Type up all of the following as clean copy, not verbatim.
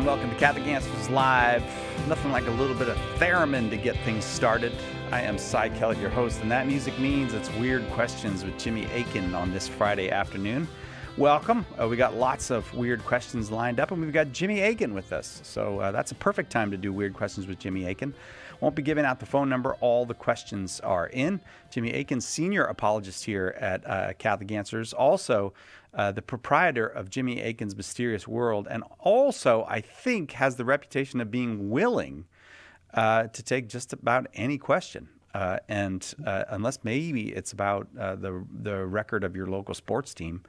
and welcome to Catholic Answers Live. Nothing like a little bit of theremin to get things started. I am Cy Kellett, your host, and that music means it's Weird Questions with Jimmy Akin on this Friday afternoon. Welcome. We got lots of weird questions lined up, and we've got Jimmy Akin with us. So that's a perfect time to do Weird Questions with Jimmy Akin. Won't be giving out the phone number. All the questions are in. Jimmy Akin, senior apologist here at Catholic Answers, also the proprietor of Jimmy Akin's Mysterious World, and also, I think, has the reputation of being willing to take just about any question. Unless maybe it's about the record of your local sports team.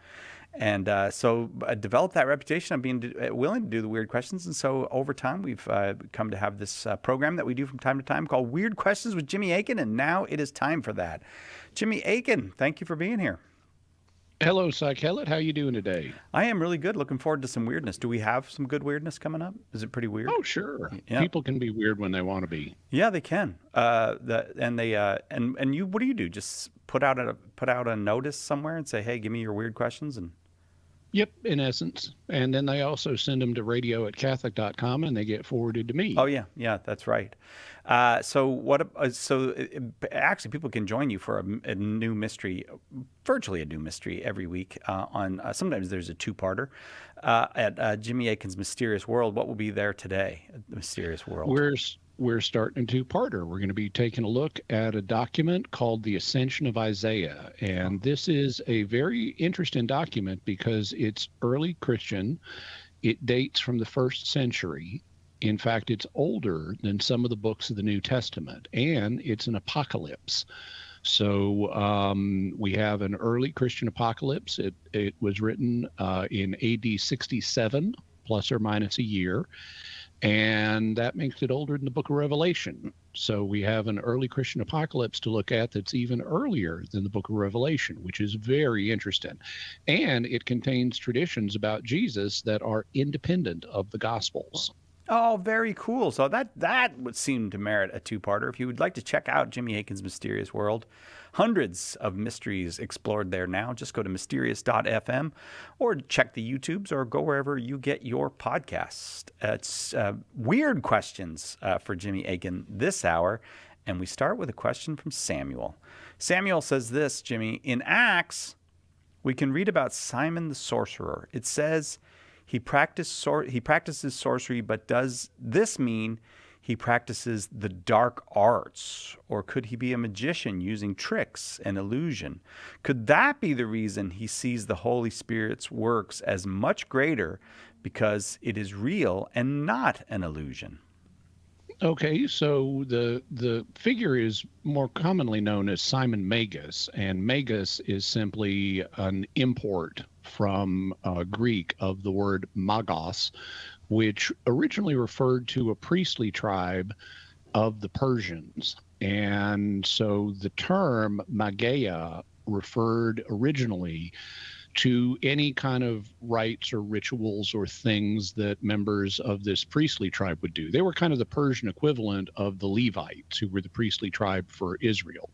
And so developed that reputation of being willing to do the weird questions. And so over time, we've come to have this program that we do from time to time called Weird Questions with Jimmy Akin. And now it is time for that. Jimmy Akin, thank you for being here. Hello, Cy Kellett. How are you doing today? I am really good. Looking forward to some weirdness. Do we have some good weirdness coming up? Is it pretty weird? Oh, sure. Yeah. People can be weird when they want to be. Yeah, they can. And you, what do? Just put out a notice somewhere and say, hey, give me your weird questions and. Yep, in essence. And then they also send them to radio@catholic.com and they get forwarded to me. Oh, yeah, that's right. Actually, people can join you for a new mystery, virtually a new mystery every week on sometimes there's a two-parter at Jimmy Akin's Mysterious World. What will be there today at the Mysterious World? We're starting a two-parter. We're going to be taking a look at a document called The Ascension of Isaiah. And this is a very interesting document because it's early Christian. It dates from the 1st century. In fact, it's older than some of the books of the New Testament, and it's an apocalypse. So we have an early Christian apocalypse. It was written in AD 67, plus or minus a year. And that makes it older than the book of Revelation. So we have an early Christian apocalypse to look at that's even earlier than the book of Revelation, which is very interesting. And it contains traditions about Jesus that are independent of the Gospels. Oh, very cool. So that would seem to merit a two-parter. If you would like to check out Jimmy Akin's Mysterious World, hundreds of mysteries explored there now. Just go to mysterious.fm or check the YouTubes or go wherever you get your podcast. It's Weird Questions for Jimmy Akin this hour. And we start with a question from Samuel. Samuel says this, Jimmy, in Acts, we can read about Simon the sorcerer. It says he practices sorcery, but does this mean he practices the dark arts? Or could he be a magician using tricks and illusion? Could that be the reason he sees the Holy Spirit's works as much greater because it is real and not an illusion? Okay, so the figure is more commonly known as Simon Magus, and Magus is simply an import from Greek of the word magos, which originally referred to a priestly tribe of the Persians. And so the term mageia referred originally to any kind of rites or rituals or things that members of this priestly tribe would do. They were kind of the Persian equivalent of the Levites, who were the priestly tribe for Israel.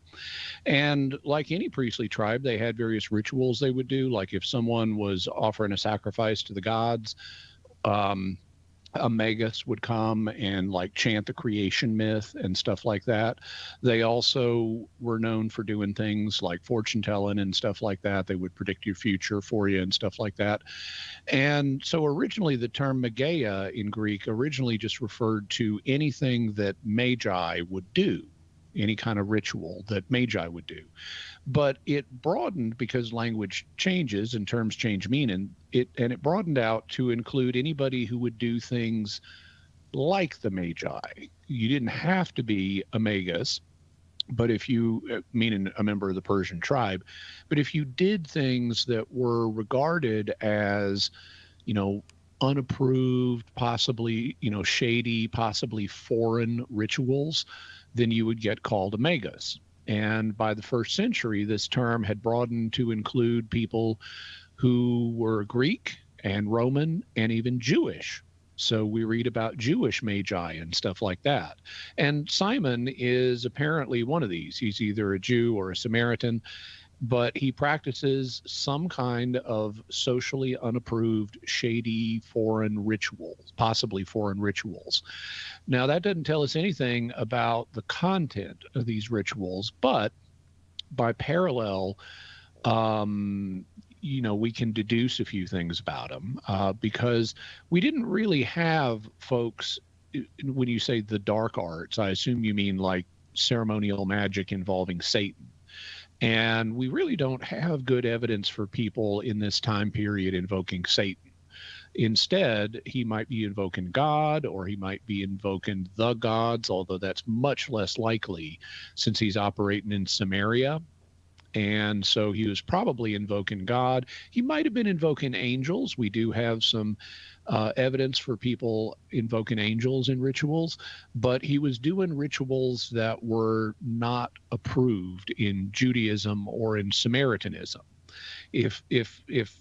And like any priestly tribe, they had various rituals they would do. Like if someone was offering a sacrifice to the gods, a magus would come and like chant the creation myth and stuff like that. They also were known for doing things like fortune telling and stuff like that. They would predict your future for you and stuff like that. And so originally the term mageia in Greek originally just referred to anything that magi would do, any kind of ritual that magi would do. But it broadened because language changes and terms change meaning. It broadened out to include anybody who would do things like the magi. You didn't have to be a magus, but if you, meaning a member of the Persian tribe, but if you did things that were regarded as, unapproved, possibly, shady, possibly foreign rituals, then you would get called a magus. And by the 1st century, this term had broadened to include people who were Greek and Roman and even Jewish. So we read about Jewish magi and stuff like that. And Simon is apparently one of these. He's either a Jew or a Samaritan. but he practices some kind of socially unapproved, shady foreign rituals, possibly foreign rituals. Now, that doesn't tell us anything about the content of these rituals, but by parallel, we can deduce a few things about them because we didn't really have folks. When you say the dark arts, I assume you mean like ceremonial magic involving Satan. And we really don't have good evidence for people in this time period invoking Satan. Instead, he might be invoking God, or he might be invoking the gods, although that's much less likely since he's operating in Samaria. And so he was probably invoking God. He might have been invoking angels. We do have some evidence for people invoking angels in rituals, but he was doing rituals that were not approved in Judaism or in Samaritanism. If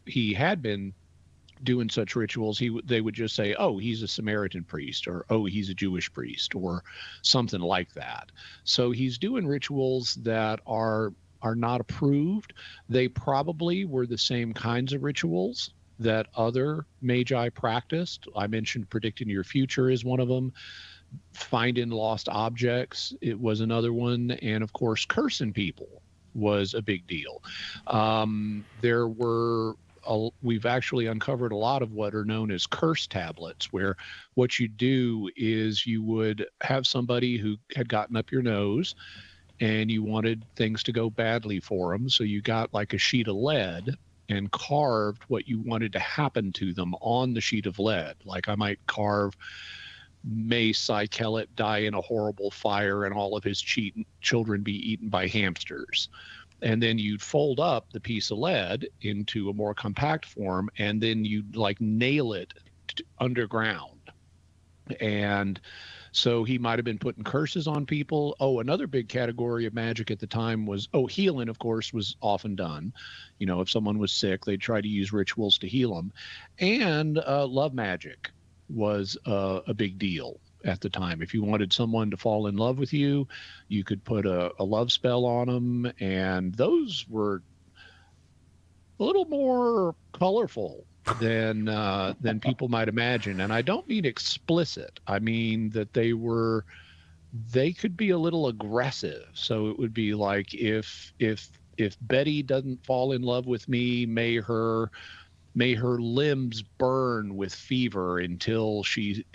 he had been doing such rituals, they would just say, oh, he's a Samaritan priest, or oh, he's a Jewish priest, or something like that. So he's doing rituals that are not approved. They probably were the same kinds of rituals that other magi practiced. I mentioned predicting your future is one of them. Finding lost objects, it was another one. And of course, cursing people was a big deal. We've actually uncovered a lot of what are known as curse tablets, where what you do is you would have somebody who had gotten up your nose and you wanted things to go badly for them. So you got like a sheet of lead and carved what you wanted to happen to them on the sheet of lead. Like I might carve, may Cy Kellett die in a horrible fire and all of his children be eaten by hamsters. And then you'd fold up the piece of lead into a more compact form, and then you'd like nail it underground. And so he might have been putting curses on people. Oh, another big category of magic at the time was, healing, of course, was often done. If someone was sick, they'd try to use rituals to heal them. And love magic was a big deal at the time. If you wanted someone to fall in love with you, you could put a love spell on them. And those were a little more colorful than people might imagine. And I don't mean explicit. I mean that they could be a little aggressive. So it would be like, if Betty doesn't fall in love with me, may her limbs burn with fever until she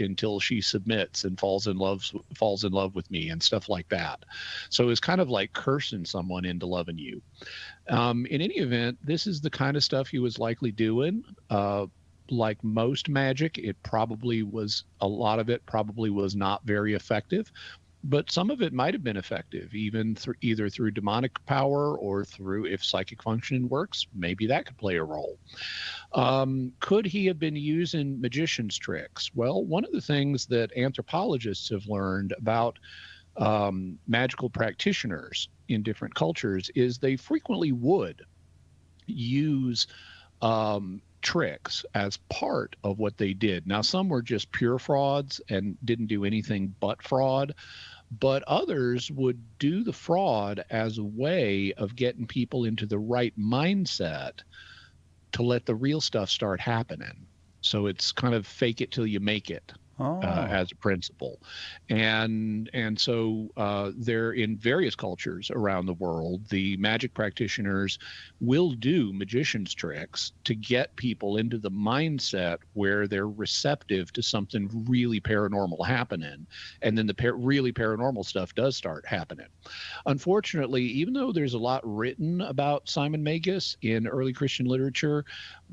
submits and falls in love with me, and stuff like that. So it's kind of like cursing someone into loving you. In any event, this is the kind of stuff he was likely doing. Like most magic, a lot of it probably was not very effective, but some of it might have been effective, even either through demonic power or through, if psychic functioning works, maybe that could play a role. Could he have been using magician's tricks? Well, one of the things that anthropologists have learned about magical practitioners in different cultures is they frequently would use tricks as part of what they did. Now, some were just pure frauds and didn't do anything but fraud, but others would do the fraud as a way of getting people into the right mindset to let the real stuff start happening. So it's kind of fake it till you make it. As a principle. And so they're in various cultures around the world. The magic practitioners will do magician's tricks to get people into the mindset where they're receptive to something really paranormal happening. And then the really paranormal stuff does start happening. Unfortunately, even though there's a lot written about Simon Magus in early Christian literature,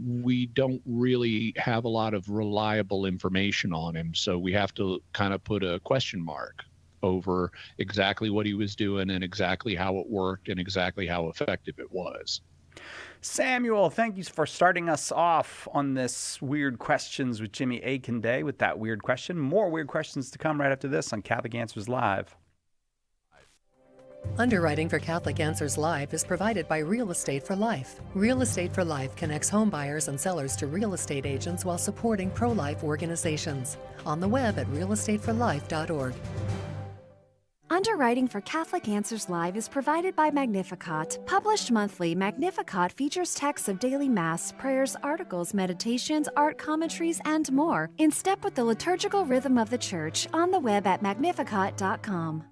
we don't really have a lot of reliable information on him. So we have to kind of put a question mark over exactly what he was doing and exactly how it worked and exactly how effective it was. Samuel, thank you for starting us off on this Weird Questions with Jimmy Akin Day with that weird question. More weird questions to come right after this on Catholic Answers Live. Underwriting for Catholic Answers Live is provided by Real Estate for Life. Real Estate for Life connects home buyers and sellers to real estate agents while supporting pro-life organizations. On the web at realestateforlife.org. Underwriting for Catholic Answers Live is provided by Magnificat. Published monthly, Magnificat features texts of daily Mass, prayers, articles, meditations, art commentaries, and more, in step with the liturgical rhythm of the Church, on the web at magnificat.com.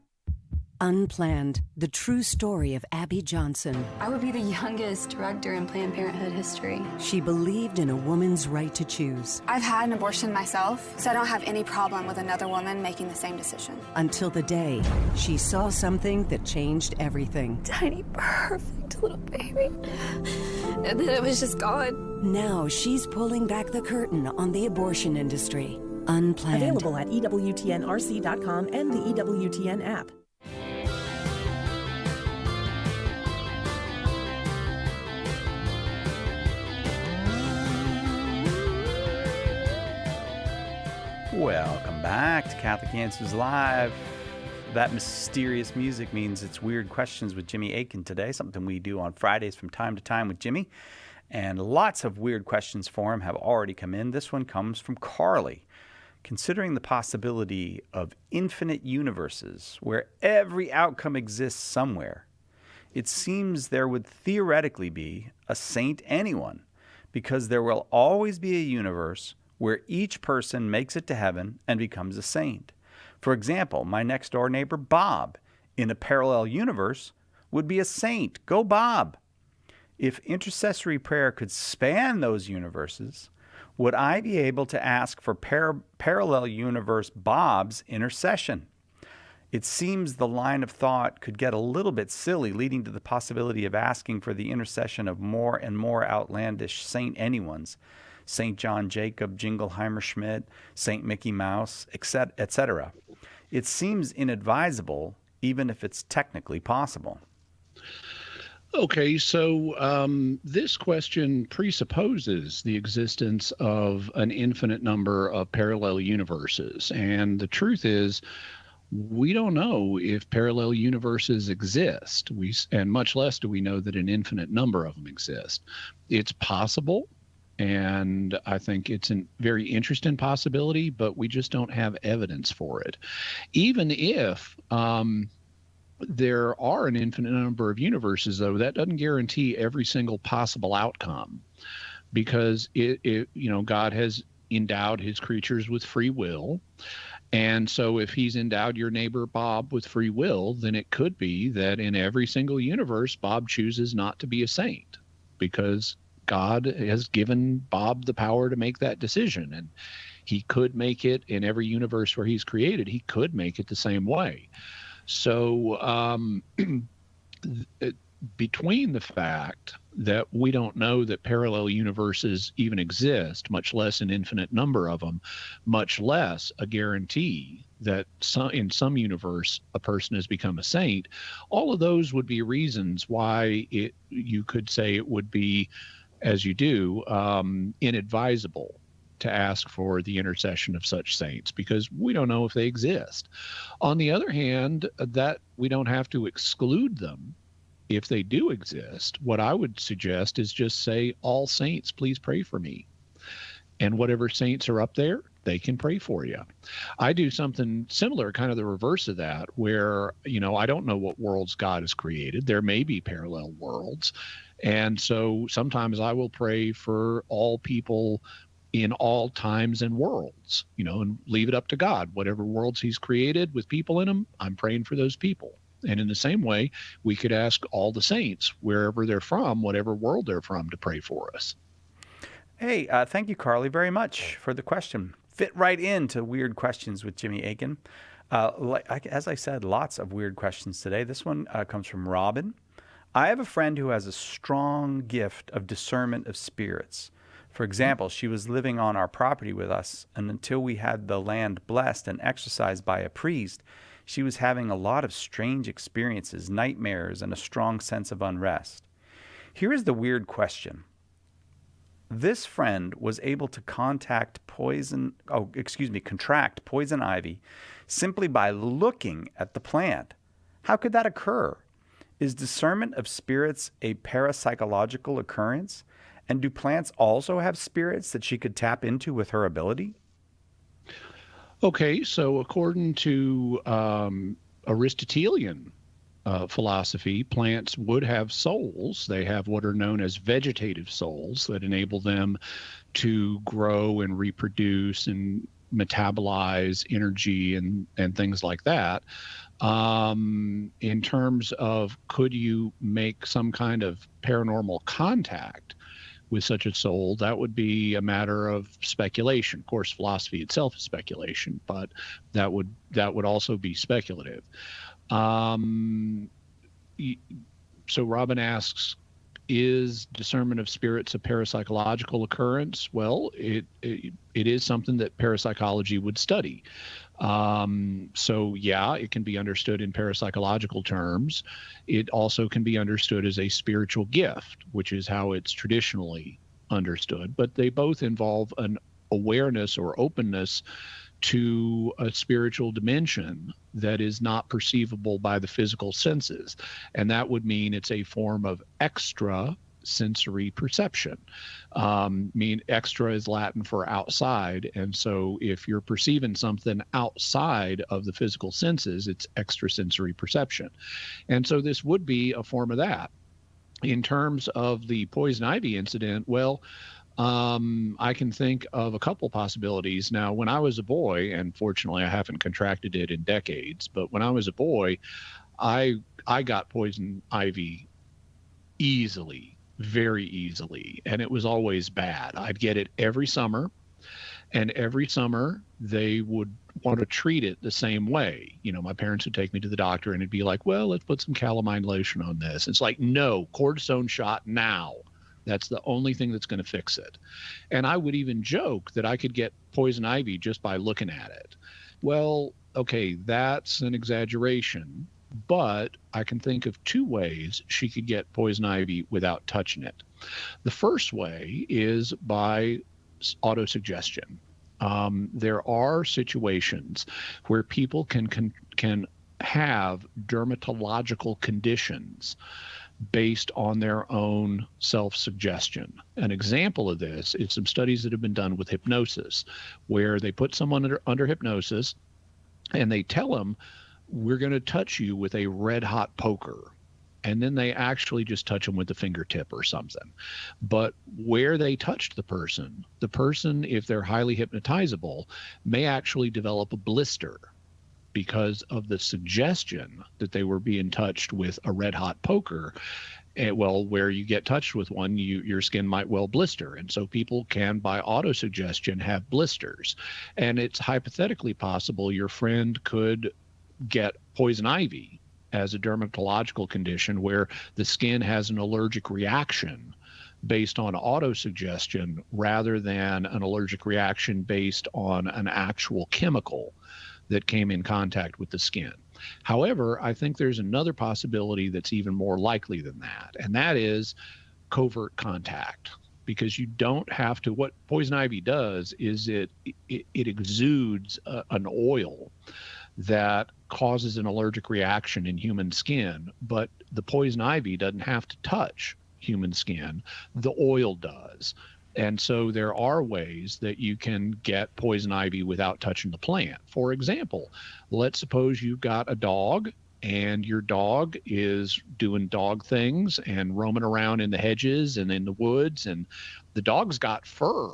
Unplanned, the true story of Abby Johnson. I would be the youngest director in Planned Parenthood history. She believed in a woman's right to choose. I've had an abortion myself, so I don't have any problem with another woman making the same decision. Until the day she saw something that changed everything. Tiny, perfect little baby. And then it was just gone. Now she's pulling back the curtain on the abortion industry. Unplanned. Available at EWTNRC.com and the EWTN app. Welcome back to Catholic Answers Live. That mysterious music means it's Weird Questions with Jimmy Akin today, something we do on Fridays from time to time with Jimmy. And lots of weird questions for him have already come in. This one comes from Carly. Considering the possibility of infinite universes where every outcome exists somewhere, it seems there would theoretically be a saint anyone, because there will always be a universe where each person makes it to heaven and becomes a saint. For example, my next door neighbor, Bob, in a parallel universe, would be a saint. Go Bob! If intercessory prayer could span those universes, would I be able to ask for parallel universe Bob's intercession? It seems the line of thought could get a little bit silly, leading to the possibility of asking for the intercession of more and more outlandish saint anyones. St. John Jacob, Jingleheimer Schmidt, St. Mickey Mouse, etc. It seems inadvisable, even if it's technically possible. Okay, so this question presupposes the existence of an infinite number of parallel universes. And the truth is, we don't know if parallel universes exist, and much less do we know that an infinite number of them exist. It's possible. And I think it's a very interesting possibility, but we just don't have evidence for it. Even if there are an infinite number of universes, though, that doesn't guarantee every single possible outcome, because God has endowed his creatures with free will. And so if he's endowed your neighbor Bob with free will, then it could be that in every single universe, Bob chooses not to be a saint, because God has given Bob the power to make that decision, and he could make it in every universe where he's created. He could make it the same way. So between the fact that we don't know that parallel universes even exist, much less an infinite number of them, much less a guarantee that in some universe a person has become a saint, all of those would be reasons why you could say it would be, as you do, inadvisable to ask for the intercession of such saints, because we don't know if they exist. On the other hand, that we don't have to exclude them if they do exist. What I would suggest is just say, all saints, please pray for me. And whatever saints are up there, they can pray for you. I do something similar, kind of the reverse of that, where, I don't know what worlds God has created. There may be parallel worlds. And so sometimes I will pray for all people in all times and worlds, and leave it up to God. Whatever worlds he's created with people in them, I'm praying for those people. And in the same way, we could ask all the saints, wherever they're from, whatever world they're from, to pray for us. Hey, thank you, Carly, very much for the question. Fit right into Weird Questions with Jimmy Akin. As I said, lots of weird questions today. This one comes from Robin. I have a friend who has a strong gift of discernment of spirits. For example, she was living on our property with us, and until we had the land blessed and exorcised by a priest, she was having a lot of strange experiences, nightmares, and a strong sense of unrest. Here is the weird question. This friend was able to contract poison ivy simply by looking at the plant. How could that occur? Is discernment of spirits a parapsychological occurrence? And do plants also have spirits that she could tap into with her ability? Okay, so according to Aristotelian philosophy, plants would have souls. They have what are known as vegetative souls that enable them to grow and reproduce and metabolize energy and things like that. In terms of could you make some kind of paranormal contact with such a soul, that would be a matter of speculation. Of course, philosophy itself is speculation, but that would also be speculative. So Robin asks, is discernment of spirits a parapsychological occurrence? Well, it is something that parapsychology would study. So yeah, it can be understood in parapsychological terms. It also can be understood as a spiritual gift, which is how it's traditionally understood. But they both involve an awareness or openness to a spiritual dimension that is not perceivable by the physical senses. And that would mean it's a form of extra sensory perception. Extra is Latin for outside. And so if you're perceiving something outside of the physical senses, it's extrasensory perception. And so this would be a form of that. In terms of the poison ivy incident, well, I can think of a couple possibilities. Now, when I was a boy, and fortunately I haven't contracted it in decades, but when I was a boy, I got poison ivy easily, very easily, and it was always bad. I'd get it every summer, and every summer they would want to treat it the same way. My parents would take me to the doctor and it'd be like, well, let's put some calamine lotion on this. It's like, no, cortisone shot now. That's the only thing that's going to fix it. And I would even joke that I could get poison ivy just by looking at it. Well, okay, that's an exaggeration, but I can think of two ways she could get poison ivy without touching it. The first way is by autosuggestion. There are situations where people can have dermatological conditions based on their own self-suggestion. An example of this is some studies that have been done with hypnosis, where they put someone under hypnosis and they tell them, we're going to touch you with a red hot poker. And then they actually just touch them with a fingertip or something. But where they touched the person, if they're highly hypnotizable, may actually develop a blister because of the suggestion that they were being touched with a red hot poker. Well, where you get touched with one, your skin might well blister. And so people can, by autosuggestion, have blisters. And it's hypothetically possible your friend could get poison ivy as a dermatological condition where the skin has an allergic reaction based on autosuggestion rather than an allergic reaction based on an actual chemical that came in contact with the skin. However, I think there's another possibility that's even more likely than that, and that is covert contact. Because you don't have to, what poison ivy does is it exudes an oil that causes an allergic reaction in human skin, but the poison ivy doesn't have to touch human skin, the oil does. And so there are ways that you can get poison ivy without touching the plant. For example, let's suppose you've got a dog and your dog is doing dog things and roaming around in the hedges and in the woods, and the dog's got fur,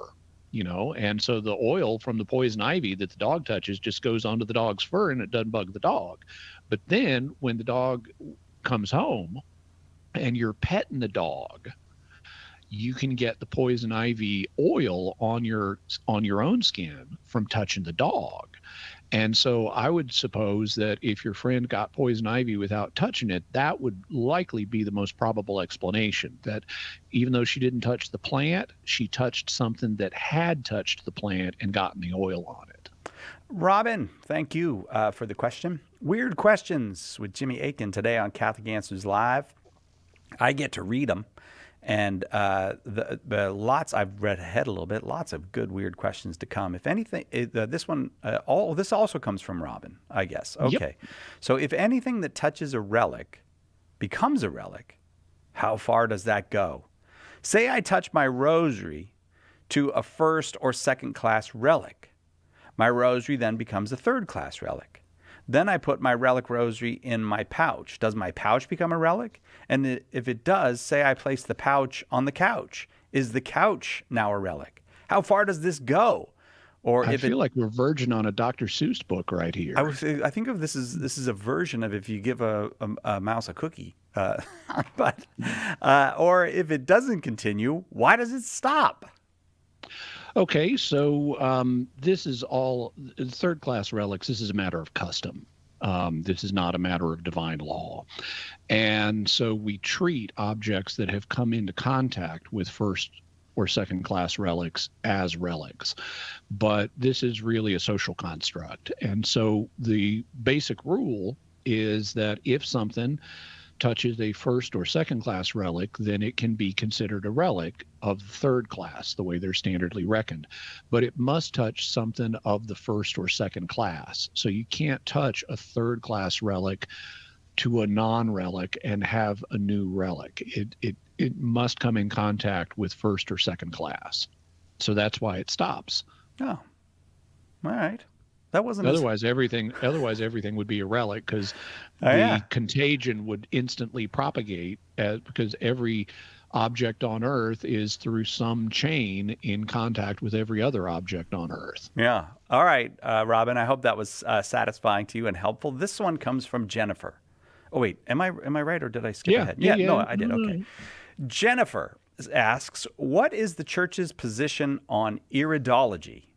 and so the oil from the poison ivy that the dog touches just goes onto the dog's fur and it doesn't bug the dog. But then when the dog comes home and you're petting the dog, you can get the poison ivy oil on your own skin from touching the dog. And so I would suppose that if your friend got poison ivy without touching it, that would likely be the most probable explanation, that even though she didn't touch the plant, she touched something that had touched the plant and gotten the oil on it. Robin, thank you for the question. Weird Questions with Jimmy Akin today on Catholic Answers Live. I get to read them. And the lots, I've read ahead a little bit, lots of good, weird questions to come. If anything, this one, this also comes from Robin, I guess. Okay. Yep. So if anything that touches a relic becomes a relic, how far does that go? Say I touch my rosary to a first or second class relic. My rosary then becomes a third class relic. Then I put my relic rosary in my pouch. Does my pouch become a relic? And if it does, say I place the pouch on the couch. Is the couch now a relic? How far does this go? Or I if feel like we're verging on a Dr. Seuss book right here. I think of this is a version of if you give a mouse a cookie. But or if it doesn't continue, why does it stop? Okay, so this is all third-class relics. This is a matter of custom. This is not a matter of divine law. And so we treat objects that have come into contact with first or second class relics as relics. But this is really a social construct. And so the basic rule is that if something touches a first or second class relic, then it can be considered a relic of the third class, the way they're standardly reckoned. But it must touch something of the first or second class. So you can't touch a third class relic to a non-relic and have a new relic. It must come in contact with first or second class. So that's why it stops. Oh, all right. That wasn't otherwise everything would be a relic, because contagion would instantly propagate because every object on Earth is through some chain in contact with every other object on Earth. Yeah. All right, Robin, I hope that was satisfying to you and helpful. This one comes from Jennifer. Oh, wait, am I right, or did I skip ahead? Yeah, no, I did. Okay. Jennifer asks, what is the church's position on iridology?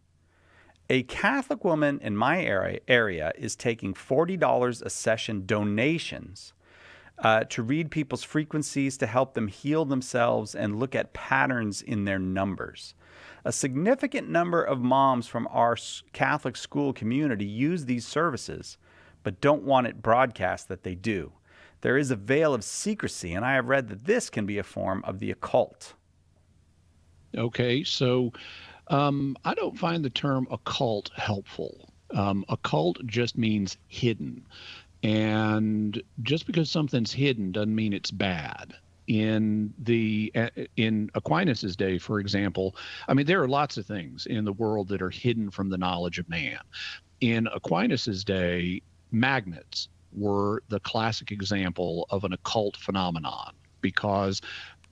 A Catholic woman in my area is taking $40 a session donations to read people's frequencies to help them heal themselves and look at patterns in their numbers. A significant number of moms from our Catholic school community use these services, but don't want it broadcast that they do. There is a veil of secrecy, and I have read that this can be a form of the occult. Okay, so I don't find the term occult helpful. Occult just means hidden. And just because something's hidden doesn't mean it's bad. In Aquinas's day, for example, I mean, there are lots of things in the world that are hidden from the knowledge of man. In Aquinas's day, magnets were the classic example of an occult phenomenon, because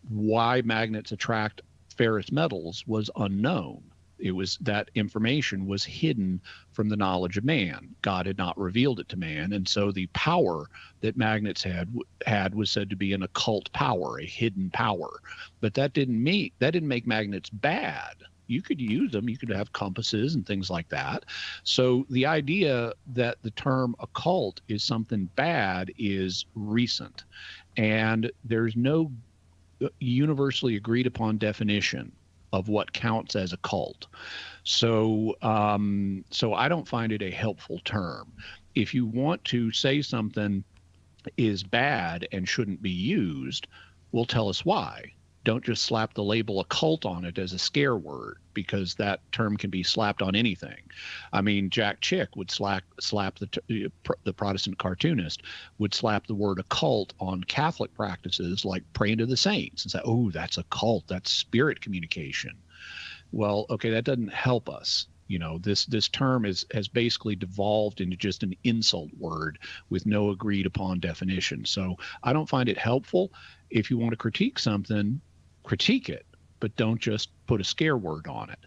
why magnets attract ferrous metals was unknown. It was that information was hidden from the knowledge of man. God had not revealed it to man, and so the power that magnets had was said to be an occult power, a hidden power. But that didn't make magnets bad. You could use them. You could have compasses and things like that. So the idea that the term occult is something bad is recent, and there's no universally agreed upon definition of what counts as a cult. So I don't find it a helpful term. If you want to say something is bad and shouldn't be used, well, tell us why. Don't just slap the label occult on it as a scare word, because that term can be slapped on anything. I mean, Jack Chick would slap the Protestant cartoonist would slap the word occult on Catholic practices like praying to the saints and say, oh, that's occult, that's spirit communication. Well, okay, that doesn't help us. You know, this term has basically devolved into just an insult word with no agreed upon definition. So I don't find it helpful. If you want to critique something, critique it, but don't just put a scare word on it.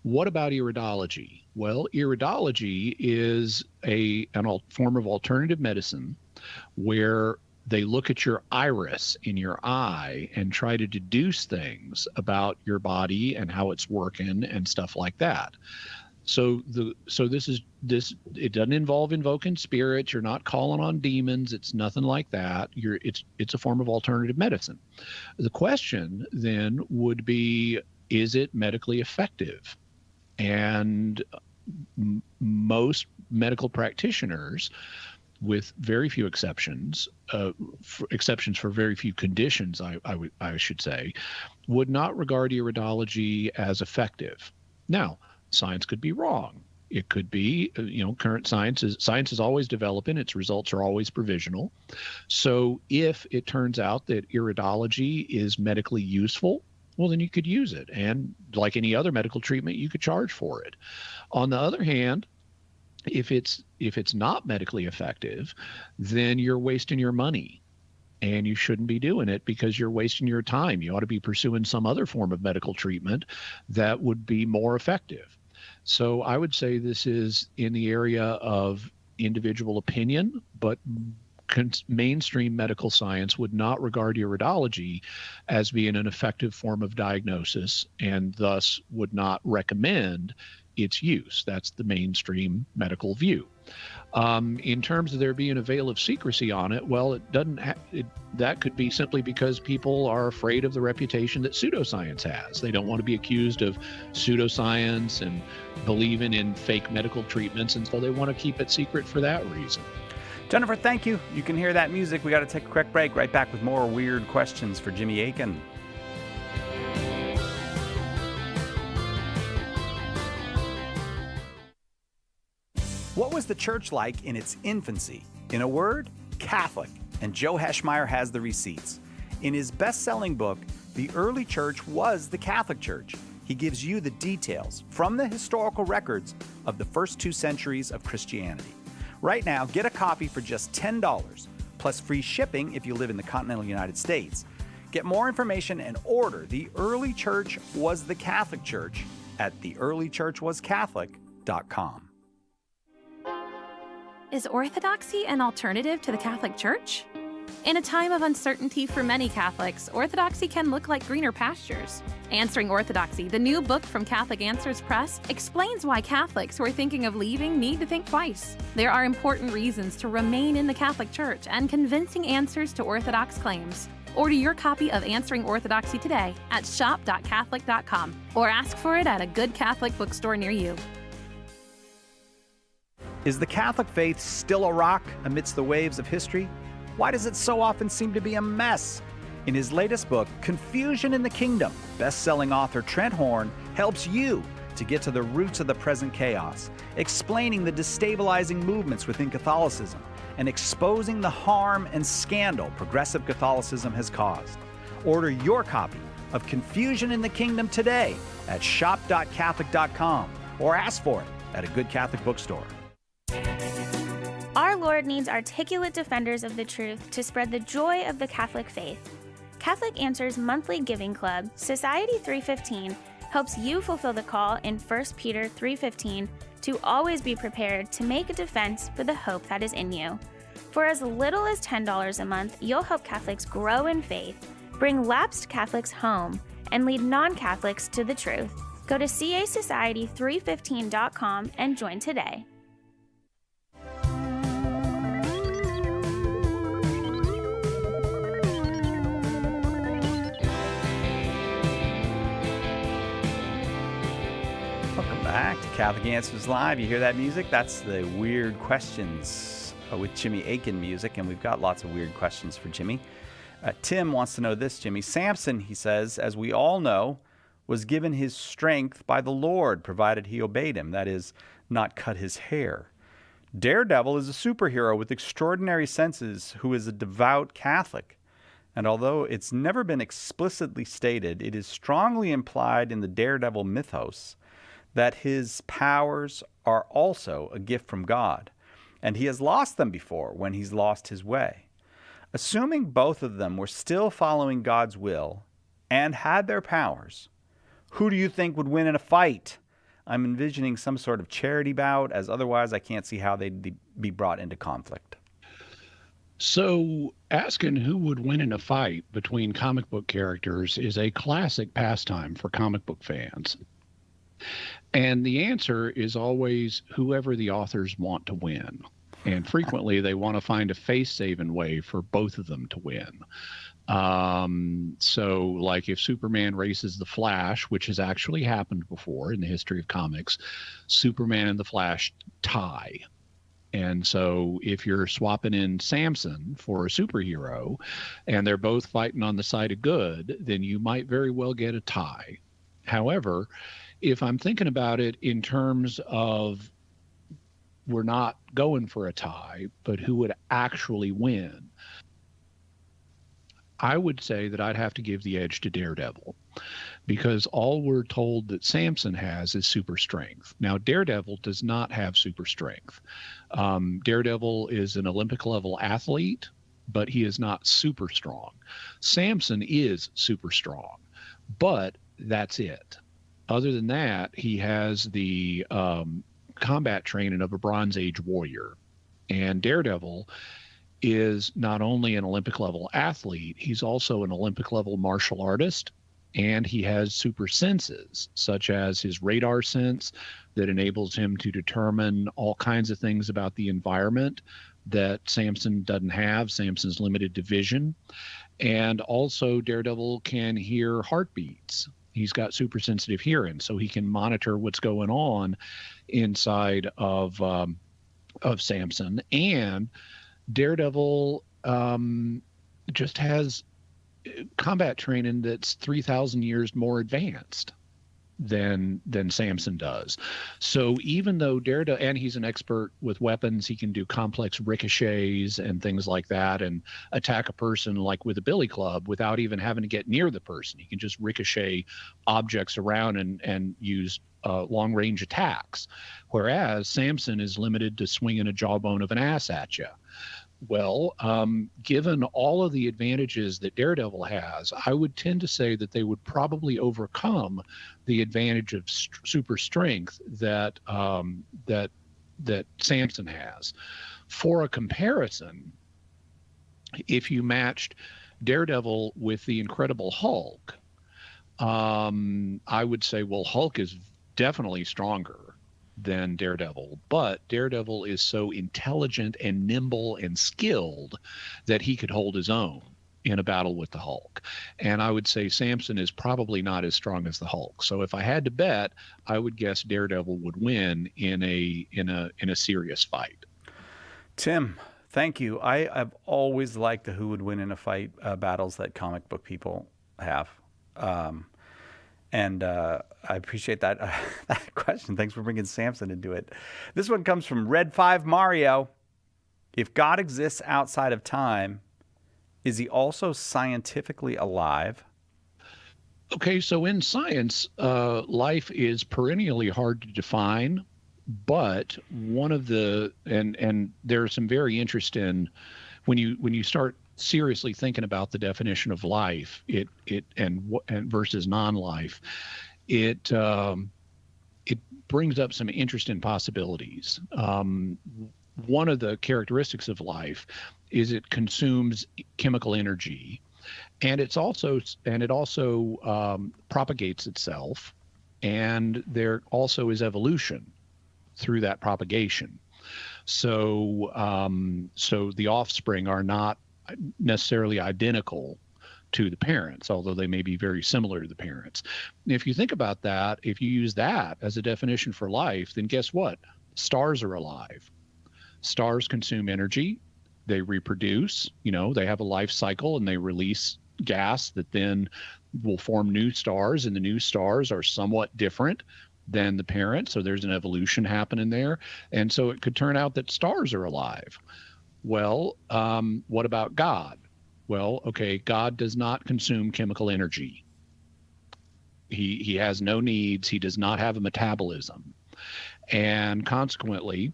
What about iridology? Well, iridology is a form of alternative medicine where they look at your iris in your eye and try to deduce things about your body and how it's working and stuff like that. So it doesn't involve invoking spirits. You're not calling on demons. It's nothing like that. It's a form of alternative medicine. The question then would be, is it medically effective? And most medical practitioners, with very few exceptions, exceptions for very few conditions, I should say, would not regard iridology as effective. Now, science could be wrong. It could be, current science is always developing. Its results are always provisional. So if it turns out that iridology is medically useful, well, then you could use it. And like any other medical treatment, you could charge for it. On the other hand, if it's if it's not medically effective, then you're wasting your money. And you shouldn't be doing it because you're wasting your time. You ought to be pursuing some other form of medical treatment that would be more effective. So I would say this is in the area of individual opinion, but mainstream medical science would not regard iridology as being an effective form of diagnosis and thus would not recommend its use. That's the mainstream medical view. In terms of there being a veil of secrecy on it, well, it doesn't. That could be simply because people are afraid of the reputation that pseudoscience has. They don't want to be accused of pseudoscience and believing in fake medical treatments, and so they want to keep it secret for that reason. Jennifer, thank you. You can hear that music. We got to take a quick break. Right back with more weird questions for Jimmy Akin. What was the church like in its infancy? In a word, Catholic. And Joe Heschmeyer has the receipts. In his best-selling book, The Early Church Was the Catholic Church, he gives you the details from the historical records of the first 2 centuries of Christianity. Right now, get a copy for just $10, plus free shipping if you live in the continental United States. Get more information and order The Early Church Was the Catholic Church at theearlychurchwascatholic.com. Is orthodoxy an alternative to the Catholic Church? In a time of uncertainty for many Catholics, orthodoxy can look like greener pastures. Answering Orthodoxy, the new book from Catholic Answers Press, explains why Catholics who are thinking of leaving need to think twice. There are important reasons to remain in the Catholic Church and convincing answers to Orthodox claims. Order your copy of Answering Orthodoxy today at shop.catholic.com or ask for it at a good Catholic bookstore near you. Is the Catholic faith still a rock amidst the waves of history? Why does it so often seem to be a mess? In his latest book, Confusion in the Kingdom, best-selling author Trent Horn helps you to get to the roots of the present chaos, explaining the destabilizing movements within Catholicism and exposing the harm and scandal progressive Catholicism has caused. Order your copy of Confusion in the Kingdom today at shop.catholic.com or ask for it at a good Catholic bookstore. Our Lord needs articulate defenders of the truth to spread the joy of the Catholic faith. Catholic Answers Monthly Giving Club, Society 315, helps you fulfill the call in 1 Peter 3:15 to always be prepared to make a defense for the hope that is in you. For as little as $10 a month, you'll help Catholics grow in faith, bring lapsed Catholics home, and lead non-Catholics to the truth. Go to casociety315.com and join today. Back to Catholic Answers Live. You hear that music? That's the Weird Questions with Jimmy Akin music, and we've got lots of weird questions for Jimmy. Tim wants to know this, Jimmy. Samson, he says, as we all know, was given his strength by the Lord, provided he obeyed him, that is, not cut his hair. Daredevil is a superhero with extraordinary senses who is a devout Catholic. And although it's never been explicitly stated, it is strongly implied in the Daredevil mythos that his powers are also a gift from God, and he has lost them before when he's lost his way. Assuming both of them were still following God's will and had their powers, who do you think would win in a fight? I'm envisioning some sort of charity bout, as otherwise I can't see how they'd be brought into conflict. So asking who would win in a fight between comic book characters is a classic pastime for comic book fans. And the answer is always whoever the authors want to win. And frequently they want to find a face-saving way for both of them to win. So like if Superman races the Flash, which has actually happened before in the history of comics, Superman and the Flash tie. And so if you're swapping in Samson for a superhero and they're both fighting on the side of good, then you might very well get a tie. However, if I'm thinking about it in terms of we're not going for a tie, but who would actually win, I would say that I'd have to give the edge to Daredevil, because all we're told that Samson has is super strength. Now, Daredevil does not have super strength. Daredevil is an Olympic level athlete, but he is not super strong. Samson is super strong, but that's it. Other than that, he has the combat training of a Bronze Age warrior. And Daredevil is not only an Olympic level athlete, he's also an Olympic level martial artist. And he has super senses, such as his radar sense that enables him to determine all kinds of things about the environment that Samson doesn't have. Samson's limited to vision. And also Daredevil can hear heartbeats. He's got super sensitive hearing, so he can monitor what's going on inside of Samson. And Daredevil just has combat training that's 3,000 years more advanced than Samson does. So even though Daredevil, and he's an expert with weapons, he can do complex ricochets and things like that and attack a person like with a billy club without even having to get near the person. He can just ricochet objects around and use long range attacks, whereas Samson is limited to swinging a jawbone of an ass at you. Well, given all of the advantages that Daredevil has, I would tend to say that they would probably overcome the advantage of super strength that Samson has. For a comparison, if you matched Daredevil with the Incredible Hulk, I would say, well, Hulk is definitely stronger than Daredevil, but Daredevil is so intelligent and nimble and skilled that he could hold his own in a battle with the Hulk. And I would say Samson is probably not as strong as the Hulk. So if I had to bet, I would guess Daredevil would win in a serious fight. Tim, thank you. I've always liked the who would win in a fight battles that comic book people have. And I appreciate that that question. Thanks for bringing Samson into it. This one comes from Red 5 Mario. If God exists outside of time, is he also scientifically alive? Okay, so in science, life is perennially hard to define, but one of the and there's some very interesting when you start seriously thinking about the definition of life, it versus non-life, it brings up some interesting possibilities. One of the characteristics of life is it consumes chemical energy, and it also propagates itself, and there also is evolution through that propagation. So the offspring are not necessarily identical to the parents, although they may be very similar to the parents. If you think about that, if you use that as a definition for life, then guess what? Stars are alive. Stars consume energy. They reproduce, they have a life cycle, and they release gas that then will form new stars, and the new stars are somewhat different than the parent. So there's an evolution happening there. And so it could turn out that stars are alive. Well, what about God? Well, okay, God does not consume chemical energy. He has no needs. He does not have a metabolism. And consequently,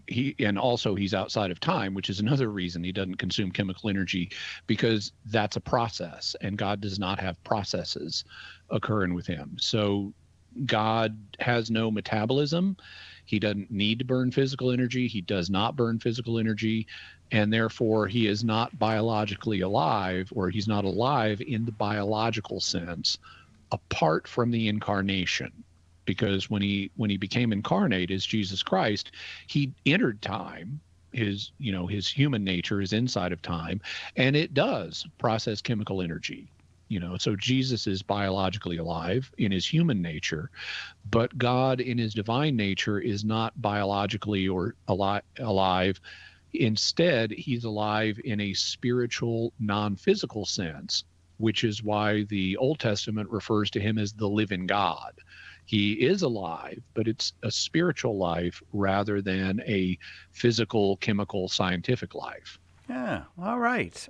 he's outside of time, which is another reason he doesn't consume chemical energy, because that's a process, and God does not have processes occurring with him. So God has no metabolism. He doesn't need to burn physical energy. He does not burn physical energy. And therefore, he is not biologically alive, or he's not alive in the biological sense, apart from the incarnation. Because when he became incarnate as Jesus Christ, he entered time. His human nature is inside of time, and it does process chemical energy. So Jesus is biologically alive in his human nature, but God in his divine nature is not biologically or alive. Instead, he's alive in a spiritual, non-physical sense, which is why the Old Testament refers to him as the living God. He is alive, but it's a spiritual life rather than a physical, chemical, scientific life. Yeah, all right.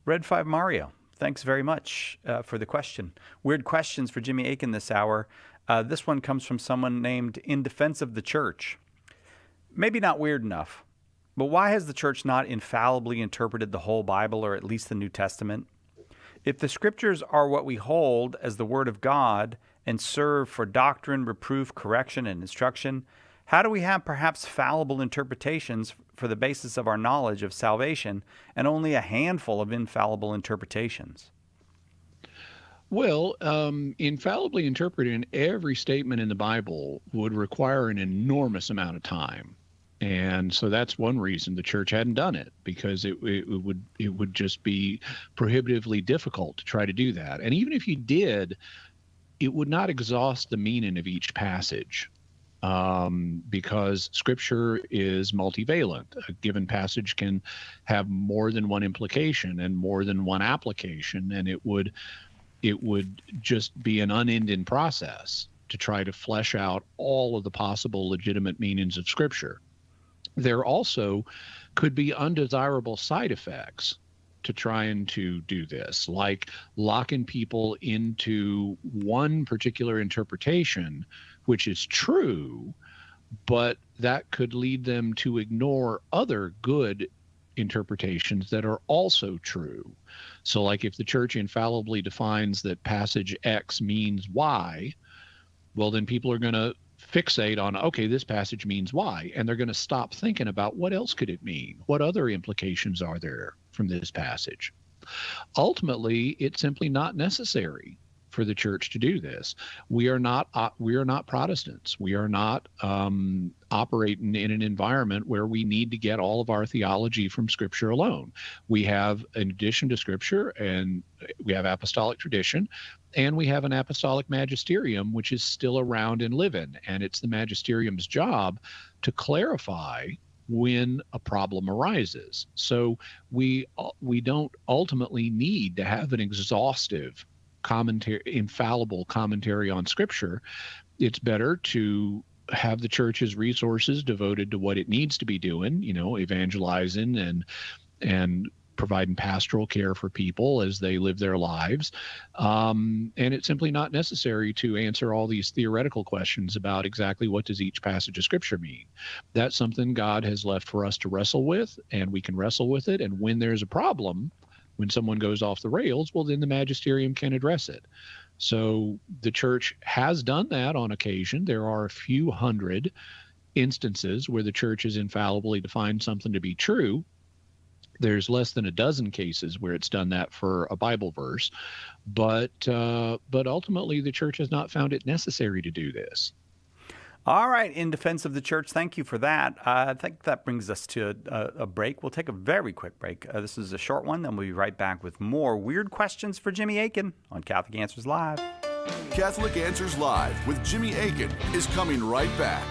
Red 5 Mario, thanks very much for the question. Weird questions for Jimmy Akin this hour. This one comes from someone named In Defense of the Church. Maybe not weird enough, but why has the church not infallibly interpreted the whole Bible, or at least the New Testament? If the scriptures are what we hold as the Word of God and serve for doctrine, reproof, correction, and instruction, how do we have perhaps fallible interpretations for the basis of our knowledge of salvation and only a handful of infallible interpretations? Well, infallibly interpreting every statement in the Bible would require an enormous amount of time. And so that's one reason the church hadn't done it, because it would just be prohibitively difficult to try to do that. And even if you did, it would not exhaust the meaning of each passage, because Scripture is multivalent. A given passage can have more than one implication and more than one application, and it would just be an unending process to try to flesh out all of the possible legitimate meanings of Scripture. There also could be undesirable side effects to trying to do this, like locking people into one particular interpretation, which is true, but that could lead them to ignore other good interpretations that are also true. So like if the church infallibly defines that passage X means Y, well, then people are going to fixate on, okay, this passage means Y, and they're going to stop thinking about what else could it mean? What other implications are there from this passage? Ultimately, it's simply not necessary for the church to do this. We are not Protestants. We are not operating in an environment where we need to get all of our theology from Scripture alone. We have, in addition to Scripture, and we have apostolic tradition, and we have an apostolic magisterium, which is still around and living. And it's the magisterium's job to clarify when a problem arises. So we don't ultimately need to have an exhaustive commentary, infallible commentary on Scripture. It's better to have the church's resources devoted to what it needs to be doing, evangelizing and providing pastoral care for people as they live their lives. And it's simply not necessary to answer all these theoretical questions about exactly what does each passage of Scripture mean. That's something God has left for us to wrestle with, and we can wrestle with it. And when there's a problem, when someone goes off the rails, well, then the magisterium can address it. So the church has done that on occasion. There are a few hundred instances where the church has infallibly defined something to be true. There's less than a dozen cases where it's done that for a Bible verse, but ultimately the church has not found it necessary to do this. All right, In Defense of the Church, thank you for that. I think that brings us to a break. We'll take a very quick break. This is a short one, then we'll be right back with more weird questions for Jimmy Akin on Catholic Answers Live. Catholic Answers Live with Jimmy Akin is coming right back.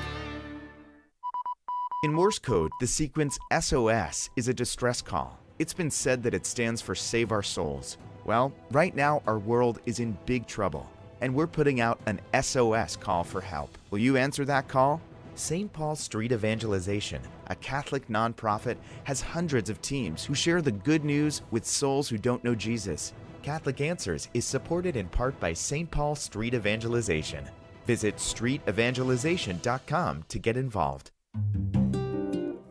In Morse code, the sequence SOS is a distress call. It's been said that it stands for Save Our Souls. Well, right now our world is in big trouble, and we're putting out an SOS call for help. Will you answer that call? St. Paul Street Evangelization, a Catholic nonprofit, has hundreds of teams who share the good news with souls who don't know Jesus. Catholic Answers is supported in part by St. Paul Street Evangelization. Visit streetevangelization.com to get involved.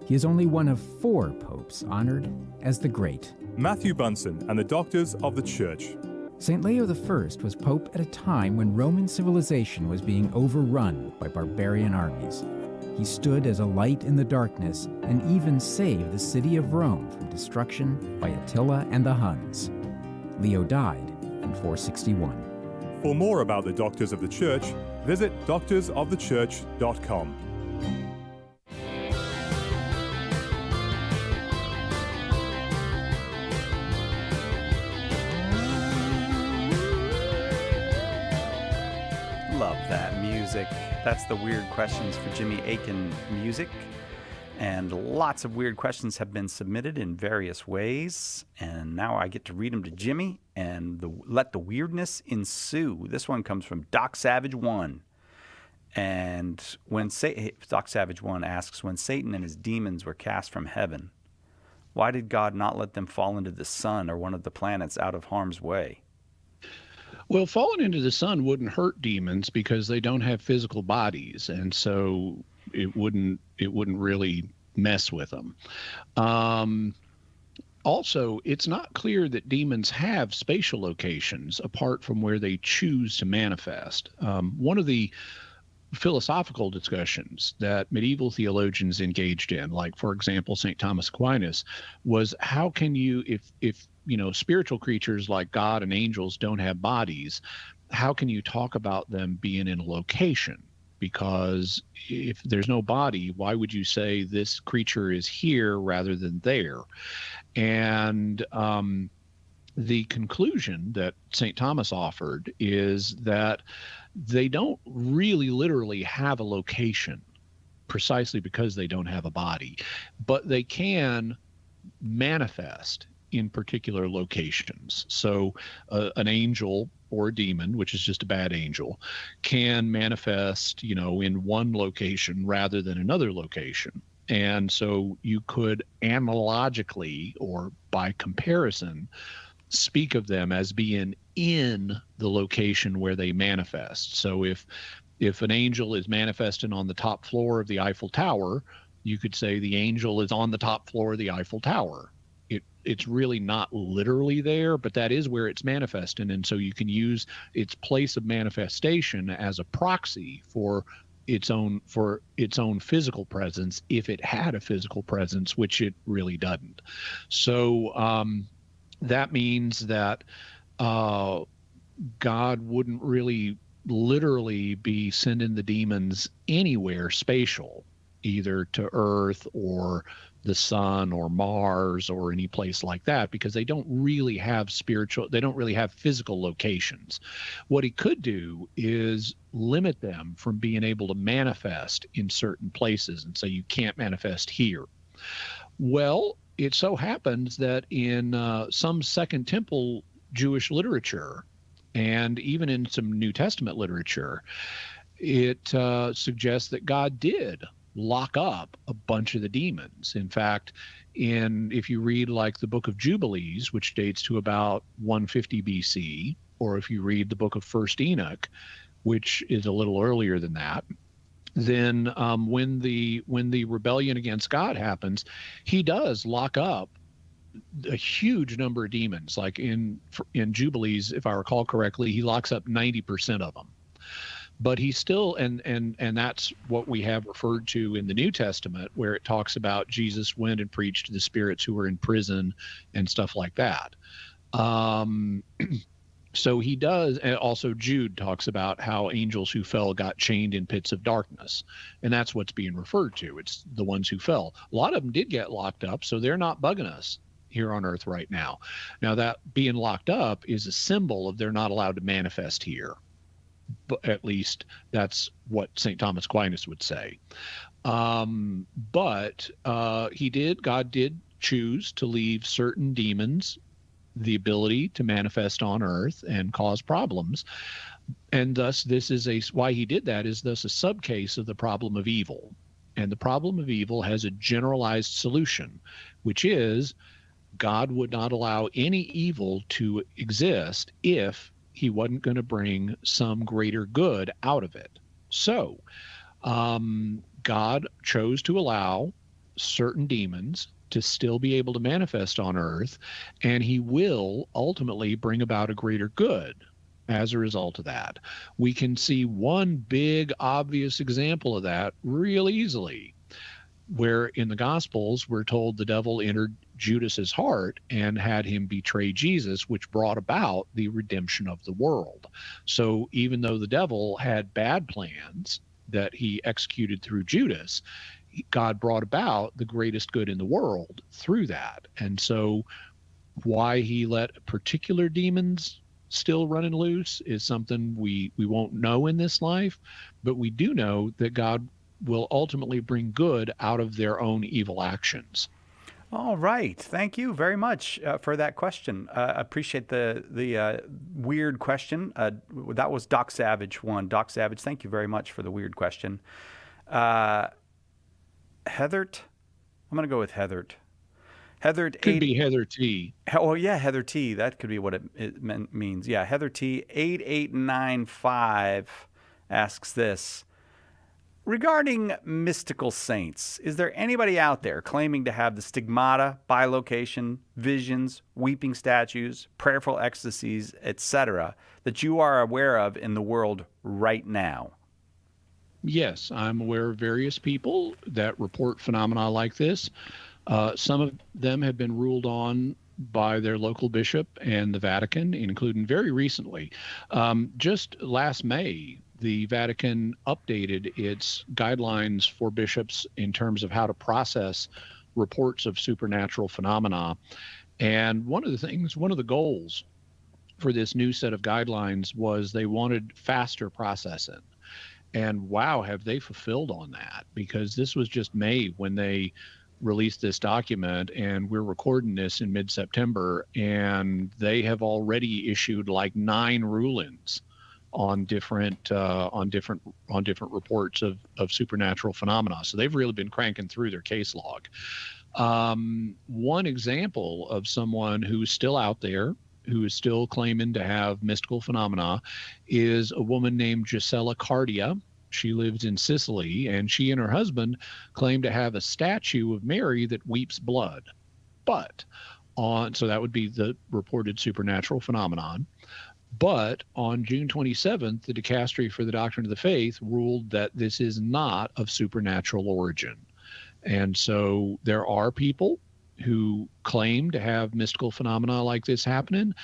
He is only one of 4 popes honored as the Great. Matthew Bunsen and the Doctors of the Church. St. Leo I was pope at a time when Roman civilization was being overrun by barbarian armies. He stood as a light in the darkness and even saved the city of Rome from destruction by Attila and the Huns. Leo died in 461. For more about the Doctors of the Church, visit doctorsofthechurch.com. Love that music. That's the Weird Questions for Jimmy Akin music. And lots of weird questions have been submitted in various ways. And now I get to read them to Jimmy and let the weirdness ensue. This one comes from Doc Savage 1. And when Doc Savage 1 asks, when Satan and his demons were cast from heaven, Why did God not let them fall into the sun or one of the planets out of harm's way? Well, falling into the sun wouldn't hurt demons because they don't have physical bodies, and so it wouldn't really mess with them. Um, Also, it's not clear that demons have spatial locations apart from where they choose to manifest. One of the philosophical discussions that medieval theologians engaged in, like for example St. Thomas Aquinas, was how can you, if spiritual creatures like God and angels don't have bodies, how can you talk about them being in a location? Because if there's no body, why would you say this creature is here rather than there? And the conclusion that St. Thomas offered is that they don't really literally have a location precisely because they don't have a body, but they can manifest in particular locations. So an angel or a demon, which is just a bad angel, can manifest, in one location rather than another location. And so you could analogically or by comparison speak of them as being in the location where they manifest. So if an angel is manifesting on the top floor of the Eiffel Tower, you could say the angel is on the top floor of the Eiffel Tower. It's really not literally there, but that is where it's manifesting. And so you can use its place of manifestation as a proxy for its own physical presence if it had a physical presence, which it really doesn't. So that means that God wouldn't really literally be sending the demons anywhere spatial, either to Earth or the sun or Mars or any place like that, because they don't really have physical locations. What he could do is limit them from being able to manifest in certain places and say, you can't manifest here. Well, it so happens that in some Second Temple Jewish literature, and even in some New Testament literature, it suggests that God did lock up a bunch of the demons. In fact, if you read like the book of Jubilees, which dates to about 150 BC, or if you read the book of First Enoch, which is a little earlier than that, then when the rebellion against God happens, he does lock up a huge number of demons. Like in Jubilees, if I recall correctly, he locks up 90% of them. But he still, and that's what we have referred to in the New Testament, where it talks about Jesus went and preached to the spirits who were in prison and stuff like that. So he does, and also Jude talks about how angels who fell got chained in pits of darkness, and that's what's being referred to. It's the ones who fell. A lot of them did get locked up, so they're not bugging us here on earth right now. Now, that being locked up is a symbol of they're not allowed to manifest here. But at least that's what St. Thomas Aquinas would say. But God did choose to leave certain demons the ability to manifest on earth and cause problems. And thus why he did that is thus a subcase of the problem of evil. And the problem of evil has a generalized solution, which is God would not allow any evil to exist if he wasn't going to bring some greater good out of it. So God chose to allow certain demons to still be able to manifest on earth, and he will ultimately bring about a greater good as a result of that. We can see one big obvious example of that real easily, where in the Gospels we're told the devil entered Judas's heart and had him betray Jesus, which brought about the redemption of the world. So even though the devil had bad plans that he executed through Judas, God brought about the greatest good in the world through that. And so why he let particular demons still running loose is something we won't know in this life, but we do know that God will ultimately bring good out of their own evil actions. All right. Thank you very much for that question. I appreciate the weird question. That was Doc Savage one. Doc Savage, thank you very much for the weird question. Heathert, I'm going to go with Heathert. Heather Could be Heather T. Oh, yeah, Heather T. That could be what it means. Yeah, Heather T. 8895 asks this. Regarding mystical saints, is there anybody out there claiming to have the stigmata, bilocation, visions, weeping statues, prayerful ecstasies, etc., that you are aware of in the world right now? Yes, I'm aware of various people that report phenomena like this. Some of them have been ruled on by their local bishop and the Vatican, including very recently. Just last May, the Vatican updated its guidelines for bishops in terms of how to process reports of supernatural phenomena. And one of the goals for this new set of guidelines was they wanted faster processing. And wow, have they fulfilled on that, because this was just May when they released this document, and we're recording this in mid-September, and they have already issued like 9 rulings on different reports of supernatural phenomena. So they've really been cranking through their case log. One example of someone who's still out there, who is still claiming to have mystical phenomena, is a woman named Gisela Cardia. She lives in Sicily, and she and her husband claim to have a statue of Mary that weeps blood. So that would be the reported supernatural phenomenon. But on June 27th, the Dicastery for the Doctrine of the Faith ruled that this is not of supernatural origin. And so there are people who claim to have mystical phenomena like this happening,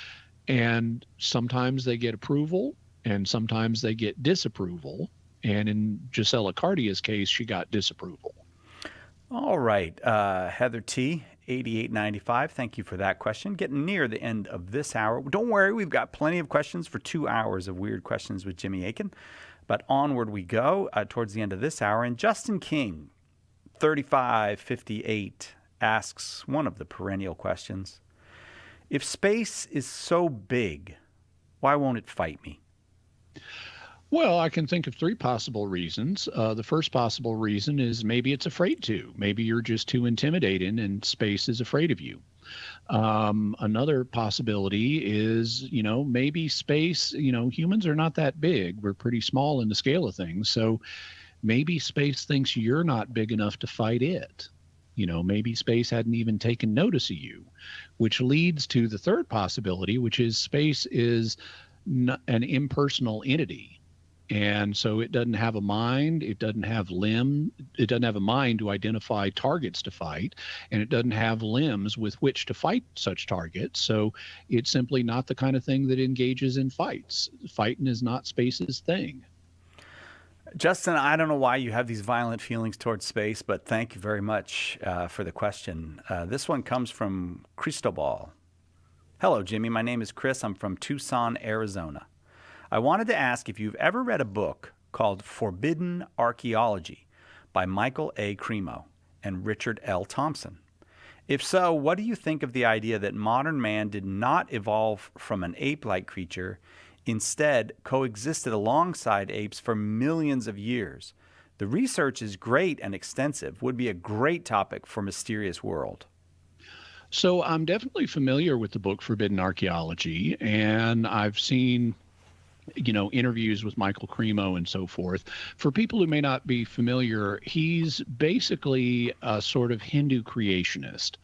and sometimes they get approval and sometimes they get disapproval. And in Gisela Cardia's case, she got disapproval. All right. Heather T., 8895, thank you for that question. Getting near the end of this hour. Don't worry, we've got plenty of questions for 2 hours of Weird Questions with Jimmy Akin. But onward we go towards the end of this hour. And Justin King, 3558, asks one of the perennial questions. If space is so big, why won't it fight me? Well, I can think of 3 possible reasons. The first possible reason is maybe it's afraid to. Maybe you're just too intimidating and space is afraid of you. Another possibility is, maybe space, humans are not that big. We're pretty small in the scale of things. So maybe space thinks you're not big enough to fight it. Maybe space hadn't even taken notice of you, which leads to the third possibility, which is space is an impersonal entity. And so it doesn't have a mind, it doesn't have it doesn't have a mind to identify targets to fight, and it doesn't have limbs with which to fight such targets. So it's simply not the kind of thing that engages in fights. Fighting is not space's thing. Justin, I don't know why you have these violent feelings towards space, but thank you very much for the question. This one comes from Cristobal. Hello, Jimmy. My name is Chris. I'm from Tucson, Arizona. I wanted to ask if you've ever read a book called Forbidden Archaeology by Michael A. Cremo and Richard L. Thompson. If so, what do you think of the idea that modern man did not evolve from an ape-like creature, instead coexisted alongside apes for millions of years? The research is great and extensive, would be a great topic for Mysterious World. So I'm definitely familiar with the book Forbidden Archaeology, and I've seen interviews with Michael Cremo and so forth. For people who may not be familiar, he's basically a sort of Hindu creationist.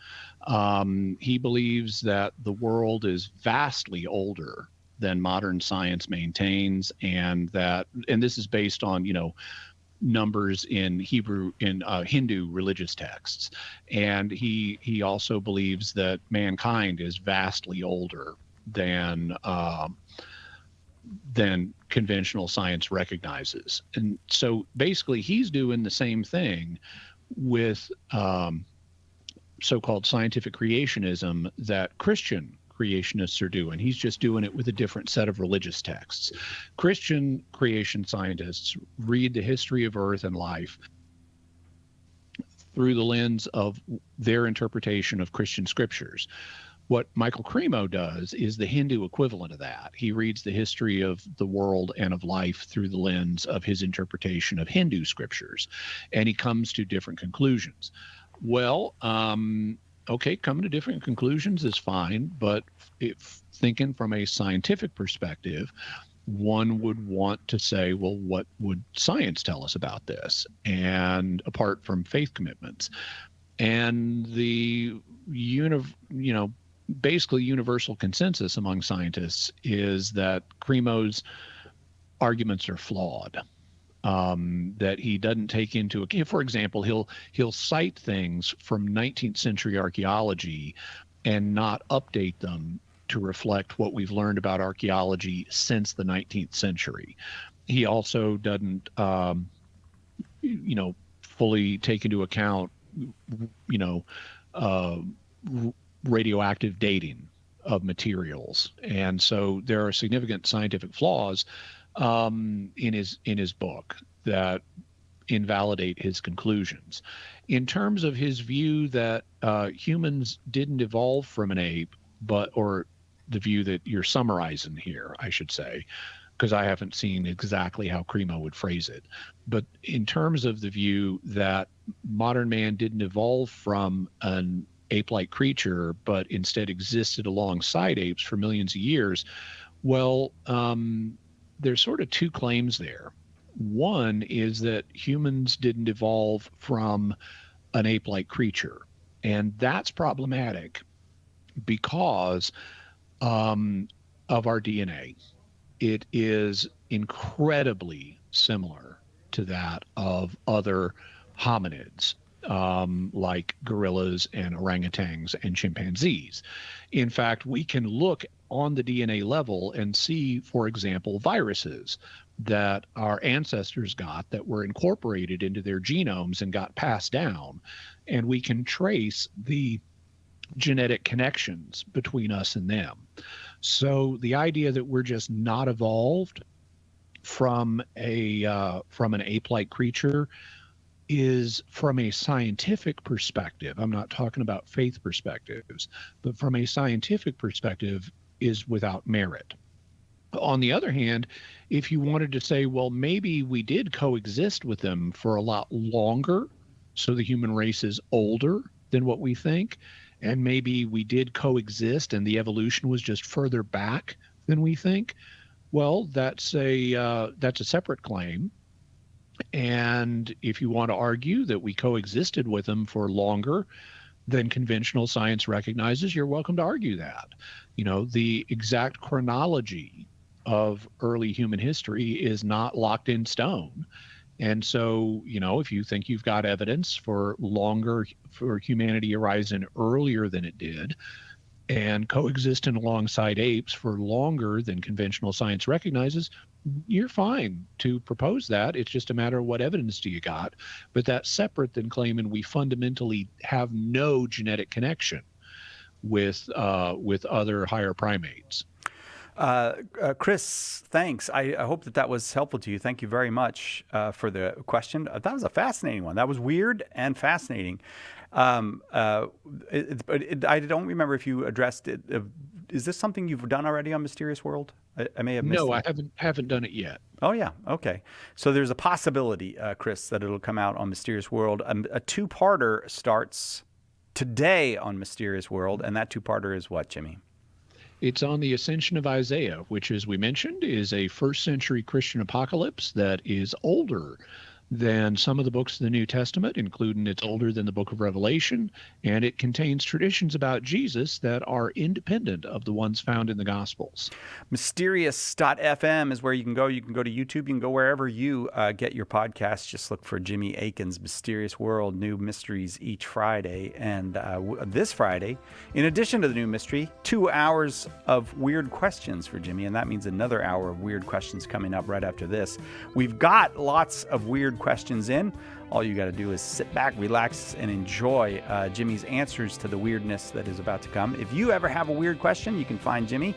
He believes that the world is vastly older than modern science maintains, and this is based on, numbers in Hindu religious texts. And he also believes that mankind is vastly older than conventional science recognizes. And so basically he's doing the same thing with so-called scientific creationism that Christian creationists are doing. He's just doing it with a different set of religious texts. Christian creation scientists read the history of Earth and life through the lens of their interpretation of Christian scriptures. What Michael Cremo does is the Hindu equivalent of that. He reads the history of the world and of life through the lens of his interpretation of Hindu scriptures, and he comes to different conclusions. Well, okay, coming to different conclusions is fine, but if thinking from a scientific perspective, one would want to say, well, what would science tell us about this? And apart from faith commitments. And the basically universal consensus among scientists is that Cremo's arguments are flawed. That he doesn't take into account. For example, he'll cite things from 19th century archaeology and not update them to reflect what we've learned about archaeology since the 19th century. He also doesn't, fully take into account, radioactive dating of materials. And so there are significant scientific flaws in his book that invalidate his conclusions. In terms of his view that humans didn't evolve from an ape, or the view that you're summarizing here, I should say, because I haven't seen exactly how Cremo would phrase it. But in terms of the view that modern man didn't evolve from an ape-like creature, but instead existed alongside apes for millions of years, well, there's sort of two claims there. One is that humans didn't evolve from an ape-like creature, and that's problematic because of our DNA. It is incredibly similar to that of other hominids, like gorillas and orangutans and chimpanzees. In fact, we can look on the DNA level and see, for example, viruses that our ancestors got that were incorporated into their genomes and got passed down. And we can trace the genetic connections between us and them. So the idea that we're just not evolved from an ape-like creature is, from a scientific perspective, I'm not talking about faith perspectives, but from a scientific perspective, is without merit. On the other hand, if you wanted to say, well, maybe we did coexist with them for a lot longer, so the human race is older than what we think, and maybe we did coexist and the evolution was just further back than we think, well, that's a separate claim. And if you want to argue that we coexisted with them for longer than conventional science recognizes, you're welcome to argue that. The exact chronology of early human history is not locked in stone. And so, if you think you've got evidence for humanity arising earlier than it did and coexisting alongside apes for longer than conventional science recognizes, you're fine to propose that. It's just a matter of what evidence do you got. But that's separate than claiming we fundamentally have no genetic connection with other higher primates. Chris, thanks. I hope that was helpful to you. Thank you very much for the question. That was a fascinating one. That was weird and fascinating. I don't remember if you addressed it. Is this something you've done already on Mysterious World? I may have missed it. No, I haven't done it yet. Oh, yeah. Okay. So there's a possibility, Chris, that it'll come out on Mysterious World. A two-parter starts today on Mysterious World, and that two-parter is what, Jimmy? It's on the Ascension of Isaiah, which, as we mentioned, is a first-century Christian apocalypse that is older than some of the books of the New Testament, including it's older than the book of Revelation, and it contains traditions about Jesus that are independent of the ones found in the Gospels. Mysterious.fm is where you can go. You can go to YouTube. You can go wherever you get your podcasts. Just look for Jimmy Akin's Mysterious World, new mysteries each Friday. And this Friday, in addition to the new mystery, 2 hours of weird questions for Jimmy, and that means another hour of weird questions coming up right after this. We've got lots of weird questions in. All you got to do is sit back, relax, and enjoy Jimmy's answers to the weirdness that is about to come. If you ever have a weird question, you can find Jimmy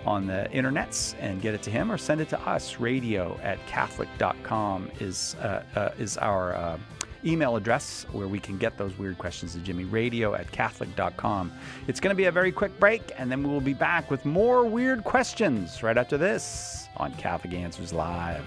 on the internets and get it to him, or send it to us. radio@catholic.com is our email address where we can get those weird questions to Jimmy. radio@catholic.com. It's going to be a very quick break, and then we will be back with more weird questions right after this on Catholic Answers Live.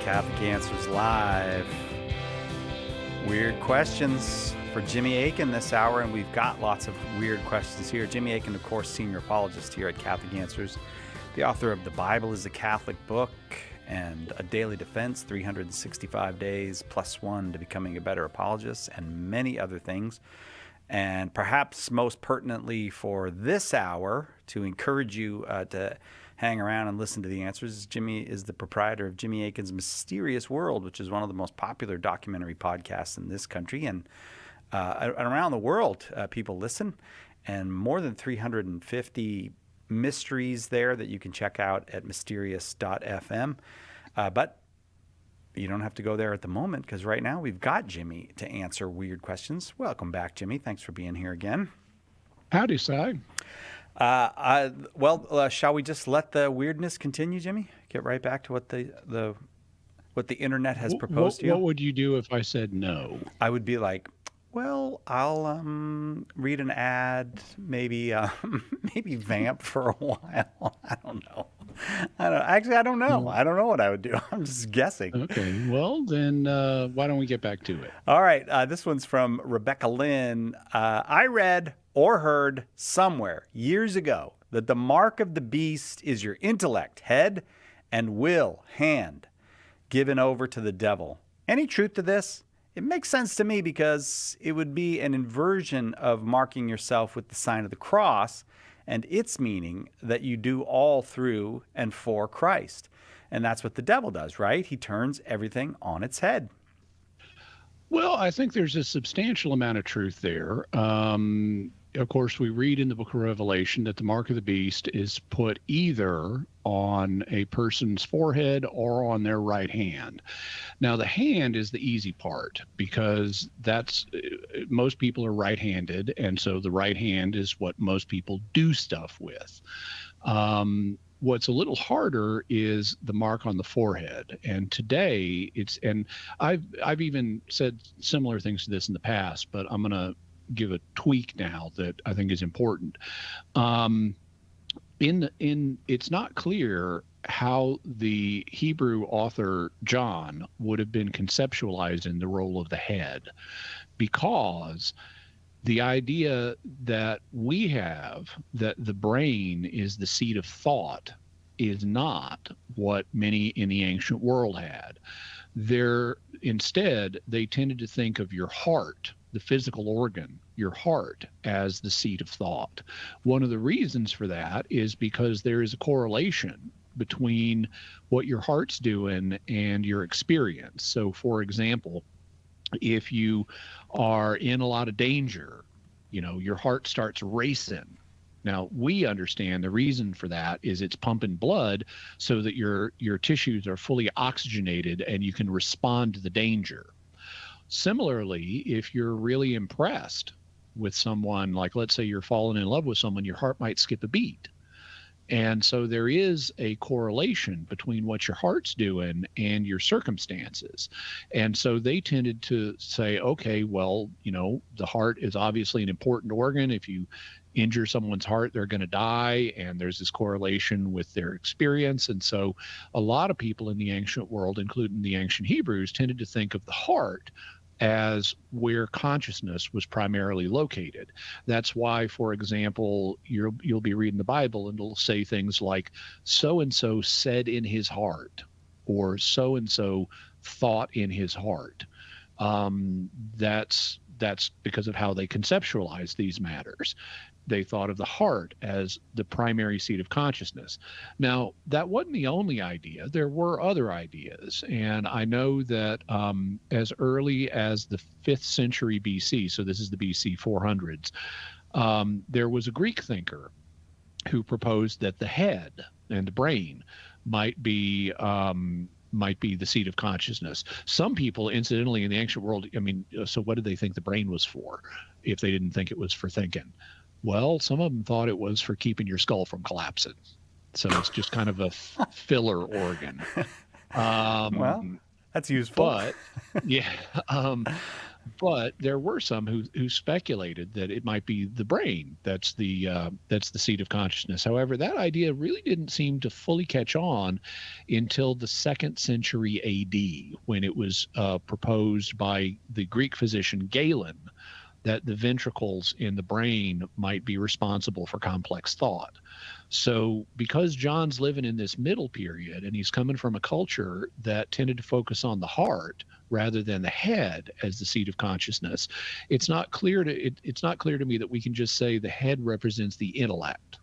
Catholic Answers Live. Weird questions for Jimmy Akin this hour, and we've got lots of weird questions here. Jimmy Akin, of course, senior apologist here at Catholic Answers, the author of The Bible is a Catholic Book and A Daily Defense, 365 Days +1 to Becoming a Better Apologist, and many other things. And perhaps most pertinently for this hour, to encourage you to hang around and listen to the answers, Jimmy is the proprietor of Jimmy Akin's Mysterious World, which is one of the most popular documentary podcasts in this country. And around the world, people listen. And more than 350 mysteries there that you can check out at mysterious.fm. But you don't have to go there at the moment, because right now we've got Jimmy to answer weird questions. Welcome back, Jimmy. Thanks for being here again. Howdy, Si. Shall we just let the weirdness continue, Jimmy? Get right back to what the internet has proposed to you? What would you do if I said no? I would be like, well, I'll read an ad, maybe vamp for a while. I don't know. I don't know. I don't know what I would do. I'm just guessing. Okay. Well, then why don't we get back to it? All right. This one's from Rebecca Lynn. I read or heard somewhere years ago that the mark of the beast is your intellect, head, and will, hand, given over to the devil. Any truth to this? It makes sense to me, because it would be an inversion of marking yourself with the sign of the cross, and its meaning that you do all through and for Christ. And that's what the devil does, right? He turns everything on its head. Well, I think there's a substantial amount of truth there. Of course, we read in the book of Revelation that the mark of the beast is put either on a person's forehead or on their right hand. Now, the hand is the easy part, because most people are right-handed, and so the right hand is what most people do stuff with. What's a little harder is the mark on the forehead. And today and I've even said similar things to this in the past, but I'm going to give a tweak now that I think is important. It's not clear how the Hebrew author John would have been conceptualized in the role of the head, because the idea that we have, that the brain is the seat of thought, is not what many in the ancient world had. Instead, they tended to think of your heart, the physical organ, your heart, as the seat of thought. One of the reasons for that is because there is a correlation between what your heart's doing and your experience. So, for example, if you are in a lot of danger, your heart starts racing. Now, we understand the reason for that is it's pumping blood so that your tissues are fully oxygenated and you can respond to the danger. Similarly, if you're really impressed with someone, like let's say you're falling in love with someone, your heart might skip a beat. And so there is a correlation between what your heart's doing and your circumstances. And so they tended to say, okay, well, the heart is obviously an important organ. If you injure someone's heart, they're going to die. And there's this correlation with their experience. And so a lot of people in the ancient world, including the ancient Hebrews, tended to think of the heart as where consciousness was primarily located. That's why, for example, you'll be reading the Bible and it'll say things like, so-and-so said in his heart, or so-and-so thought in his heart. That's because of how they conceptualize these matters. They thought of the heart as the primary seat of consciousness. Now, that wasn't the only idea. There were other ideas. And I know that as early as the 5th century BC, so this is the BC 400s, there was a Greek thinker who proposed that the head and the brain might be the seat of consciousness. Some people, incidentally, in the ancient world, so what did they think the brain was for if they didn't think it was for thinking? Well, some of them thought it was for keeping your skull from collapsing. So it's just kind of a filler organ. Well, that's useful. But, yeah. But there were some who speculated that it might be the brain that's the seat of consciousness. However, that idea really didn't seem to fully catch on until the 2nd century AD, when it was proposed by the Greek physician Galen that the ventricles in the brain might be responsible for complex thought. So because John's living in this middle period and he's coming from a culture that tended to focus on the heart rather than the head as the seat of consciousness, it's not clear to me that we can just say the head represents the intellect.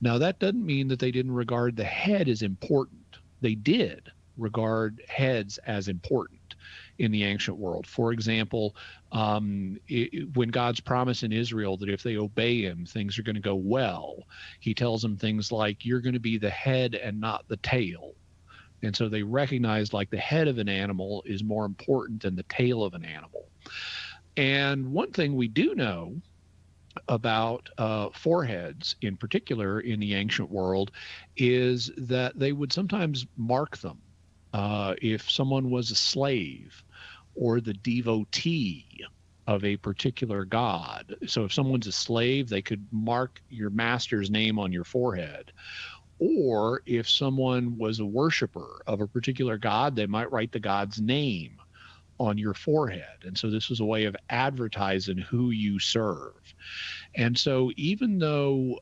Now, that doesn't mean that they didn't regard the head as important. They did regard heads as important in the ancient world. For example, when God's promise in Israel that if they obey him, things are going to go well, he tells them things like, you're going to be the head and not the tail. And so they recognize like the head of an animal is more important than the tail of an animal. And one thing we do know about foreheads in particular in the ancient world is that they would sometimes mark them. If someone was a slave or the devotee of a particular god. So if someone's a slave, they could mark your master's name on your forehead. Or if someone was a worshiper of a particular god, they might write the god's name on your forehead. And so this was a way of advertising who you serve. And so even though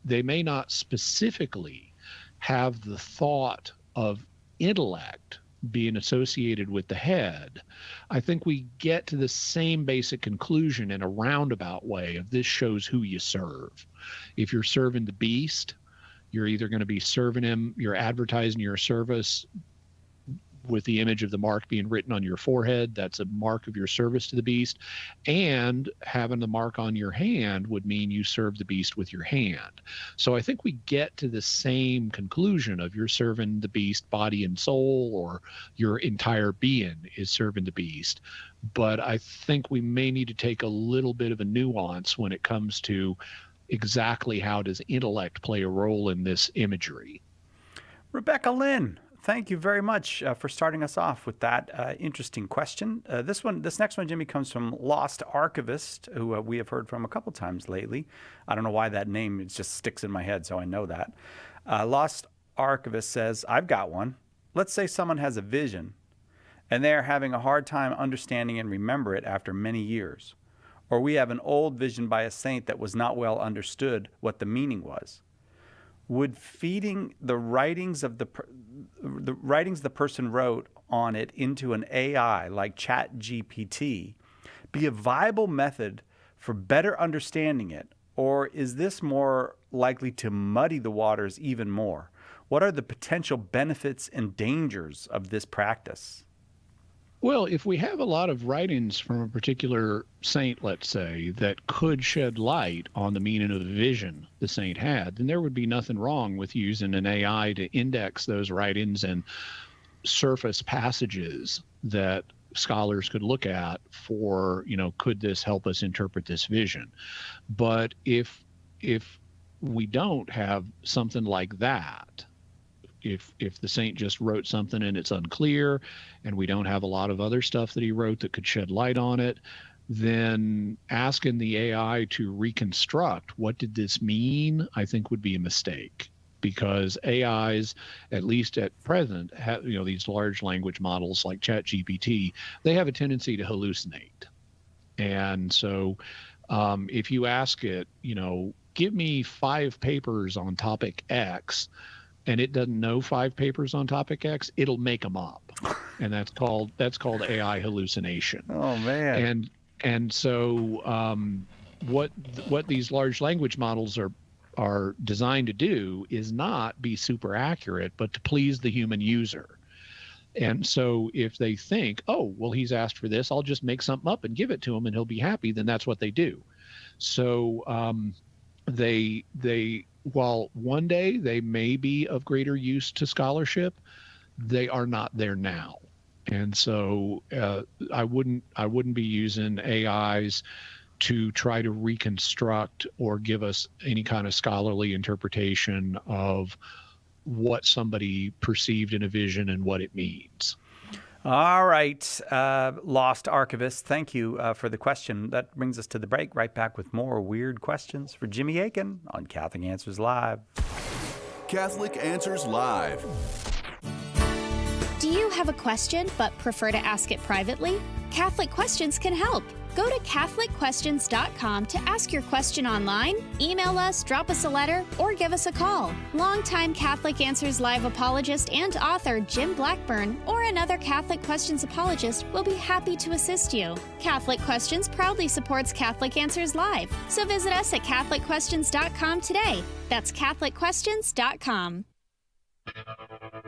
they may not specifically have the thought of intellect being associated with the head, I think we get to the same basic conclusion in a roundabout way of this shows who you serve. If you're serving the beast, you're either going to be serving him, you're advertising your service with the image of the mark being written on your forehead. That's a mark of your service to the beast. And having the mark on your hand would mean you serve the beast with your hand. So I think we get to the same conclusion of you're serving the beast body and soul, or your entire being is serving the beast. But I think we may need to take a little bit of a nuance when it comes to exactly how does intellect play a role in this imagery. Rebecca Lynn, thank you very much for starting us off with that interesting question. This next one, Jimmy, comes from Lost Archivist, who we have heard from a couple times lately. I don't know why that name, it just sticks in my head, so I know that. Lost Archivist says, I've got one. Let's say someone has a vision, and they're having a hard time understanding and remember it after many years. Or we have an old vision by a saint that was not well understood what the meaning was. Would feeding the writings the person wrote on it into an AI like ChatGPT be a viable method for better understanding it, or is this more likely to muddy the waters even more? What are the potential benefits and dangers of this practice? Well, if we have a lot of writings from a particular saint, let's say, that could shed light on the meaning of the vision the saint had, then there would be nothing wrong with using an AI to index those writings and surface passages that scholars could look at for, could this help us interpret this vision? But if we don't have something like that, if the saint just wrote something and it's unclear and we don't have a lot of other stuff that he wrote that could shed light on it, then asking the AI to reconstruct what did this mean, I think would be a mistake, because AIs, at least at present, have, these large language models like ChatGPT, they have a tendency to hallucinate. And so if you ask it, give me 5 papers on topic X, and it doesn't know 5 papers on topic X, it'll make them up. And that's called AI hallucination. Oh, man. And so what these large language models are designed to do is not be super accurate, but to please the human user. And so if they think, oh, well, he's asked for this, I'll just make something up and give it to him and he'll be happy, then that's what they do. So they while one day they may be of greater use to scholarship, they are not there now. And so I wouldn't be using AIs to try to reconstruct or give us any kind of scholarly interpretation of what somebody perceived in a vision and what it means. All right, Lost Archivist, thank you for the question. That brings us to the break. Right back with more weird questions for Jimmy Akin on Catholic Answers Live. Catholic Answers Live. Do you have a question but prefer to ask it privately? Catholic Questions can help. Go to CatholicQuestions.com to ask your question online, email us, drop us a letter, or give us a call. Longtime Catholic Answers Live apologist and author Jim Blackburn or another Catholic Questions apologist will be happy to assist you. Catholic Questions proudly supports Catholic Answers Live, so visit us at CatholicQuestions.com today. That's CatholicQuestions.com.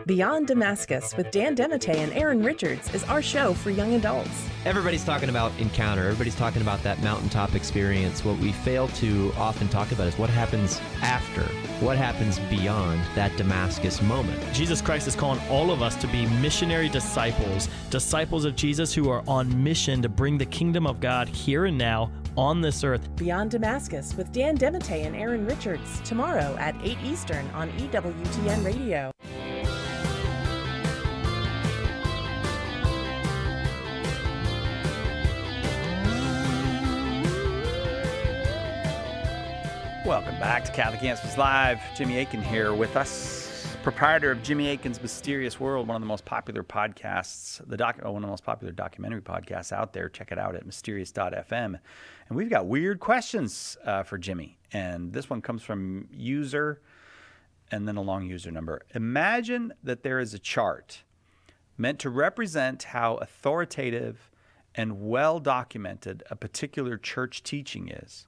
Beyond Damascus with Dan Demite and Aaron Richards is our show for young adults. Everybody's talking about encounter. Everybody's talking about that mountaintop experience. What we fail to often talk about is what happens after, what happens beyond that Damascus moment. Jesus Christ is calling all of us to be missionary disciples, disciples of Jesus who are on mission to bring the kingdom of God here and now on this earth. Beyond Damascus with Dan Demite and Aaron Richards, tomorrow at 8 Eastern on EWTN Radio. Welcome back to Catholic Answers Live. Jimmy Akin here with us, proprietor of Jimmy Akin's Mysterious World, one of the most popular podcasts, one of the most popular documentary podcasts out there. Check it out at mysterious.fm. And we've got weird questions for Jimmy. And this one comes from user and then a long user number. Imagine that there is a chart meant to represent how authoritative and well documented a particular church teaching is,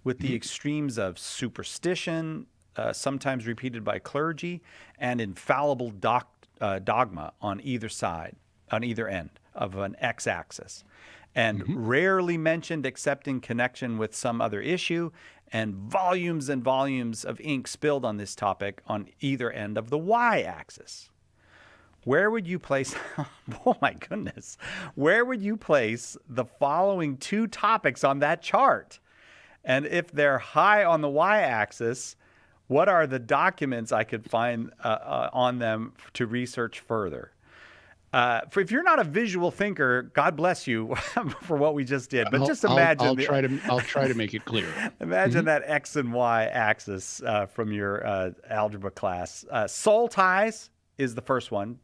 with the extremes of superstition, sometimes repeated by clergy, and infallible dogma on either side, on either end of an x-axis, and rarely mentioned except in connection with some other issue, and volumes of ink spilled on this topic on either end of the y-axis. Where would you place, oh my goodness, where would you place the following two topics on that chart? And if they're high on the y-axis, what are the documents I could find on them to research further? If you're not a visual thinker, God bless you for what we just did. But just imagine. I'll try to make it clear. Imagine that X and Y axis from your algebra class. Soul ties is the first one,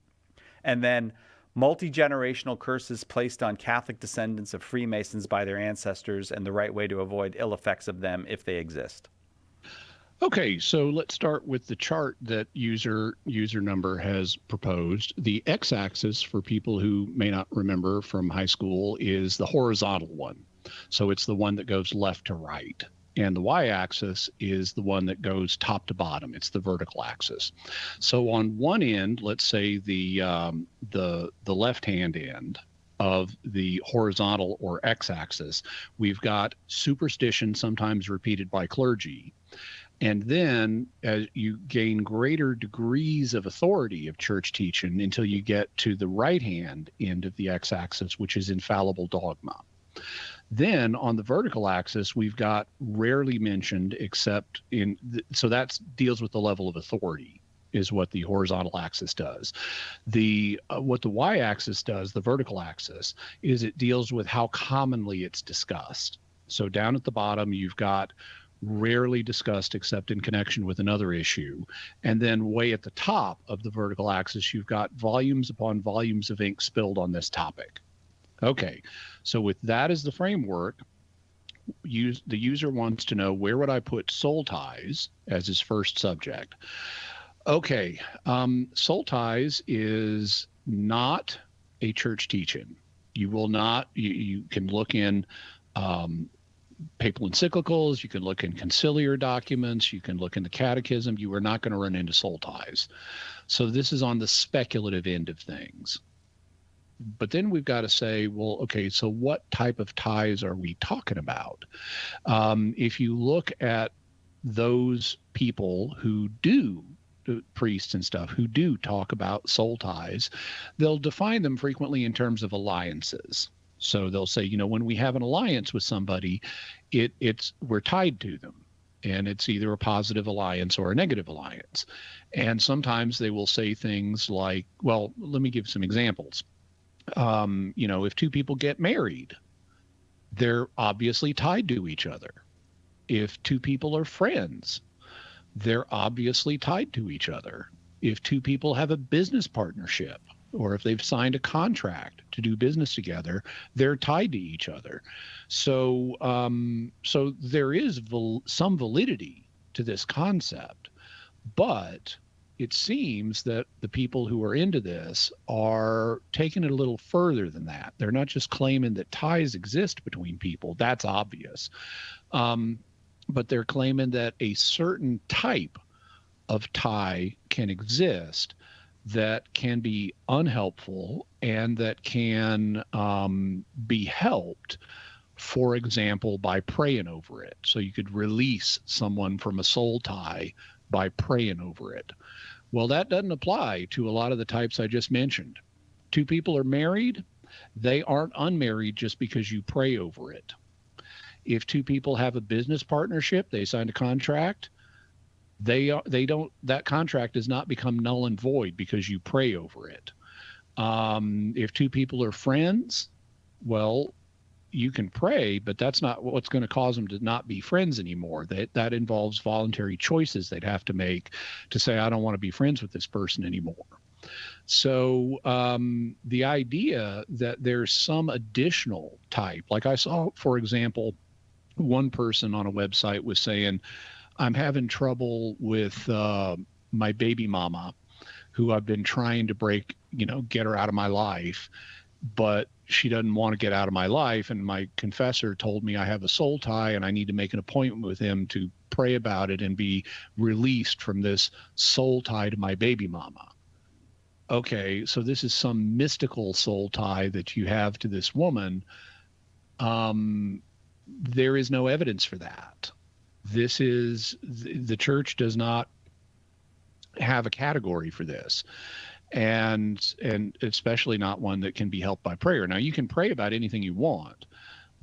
and then multi-generational curses placed on Catholic descendants of Freemasons by their ancestors and the right way to avoid ill effects of them if they exist. Okay, so let's start with the chart that user number has proposed. The x-axis, for people who may not remember from high school, is the horizontal one. So it's the one that goes left to right. And the y-axis is the one that goes top to bottom. It's the vertical axis. So on one end, let's say the left-hand end of the horizontal or x-axis, we've got superstition, sometimes repeated by clergy. And then as you gain greater degrees of authority of church teaching until you get to the right-hand end of the x-axis, which is infallible dogma. Then on the vertical axis, we've got rarely mentioned except so that deals with the level of authority is what the horizontal axis does. What the y-axis does, the vertical axis, is it deals with how commonly it's discussed. So down at the bottom, you've got rarely discussed except in connection with another issue. And then way at the top of the vertical axis, you've got volumes upon volumes of ink spilled on this topic. Okay, so with that as the framework, the user wants to know, where would I put soul ties as his first subject? Okay, soul ties is not a church teaching. You will not, you can look in papal encyclicals, you can look in conciliar documents, you can look in the catechism, you are not going to run into soul ties. So this is on the speculative end of things. But then we've got to say, well, okay, so what type of ties are we talking about? If you look at those people who do, priests and stuff, who do talk about soul ties, they'll define them frequently in terms of alliances. So they'll say, when we have an alliance with somebody, we're tied to them. And it's either a positive alliance or a negative alliance. And sometimes they will say things like, well, let me give some examples. If two people get married, they're obviously tied to each other. If two people are friends, they're obviously tied to each other. If two people have a business partnership, or if they've signed a contract to do business together, they're tied to each other. So there is some validity to this concept, but it seems that the people who are into this are taking it a little further than that. They're not just claiming that ties exist between people. That's obvious. But they're claiming that a certain type of tie can exist that can be unhelpful and that can be helped, for example, by praying over it. So you could release someone from a soul tie by praying over it. Well, that doesn't apply to a lot of the types I just mentioned. Two people are married, they aren't unmarried just because you pray over it. If two people have a business partnership, they signed a contract, that contract does not become null and void because you pray over it. If two people are friends, well, you can pray, but that's not what's going to cause them to not be friends anymore. That involves voluntary choices they'd have to make to say, I don't want to be friends with this person anymore. So the idea that there's some additional type, like I saw, for example, one person on a website was saying, I'm having trouble with my baby mama, who I've been trying to get her out of my life, but she doesn't want to get out of my life. And my confessor told me I have a soul tie and I need to make an appointment with him to pray about it and be released from this soul tie to my baby mama. Okay, so this is some mystical soul tie that you have to this woman. There is no evidence for that. The church does not have a category for this, and especially not one that can be helped by prayer. Now, you can pray about anything you want,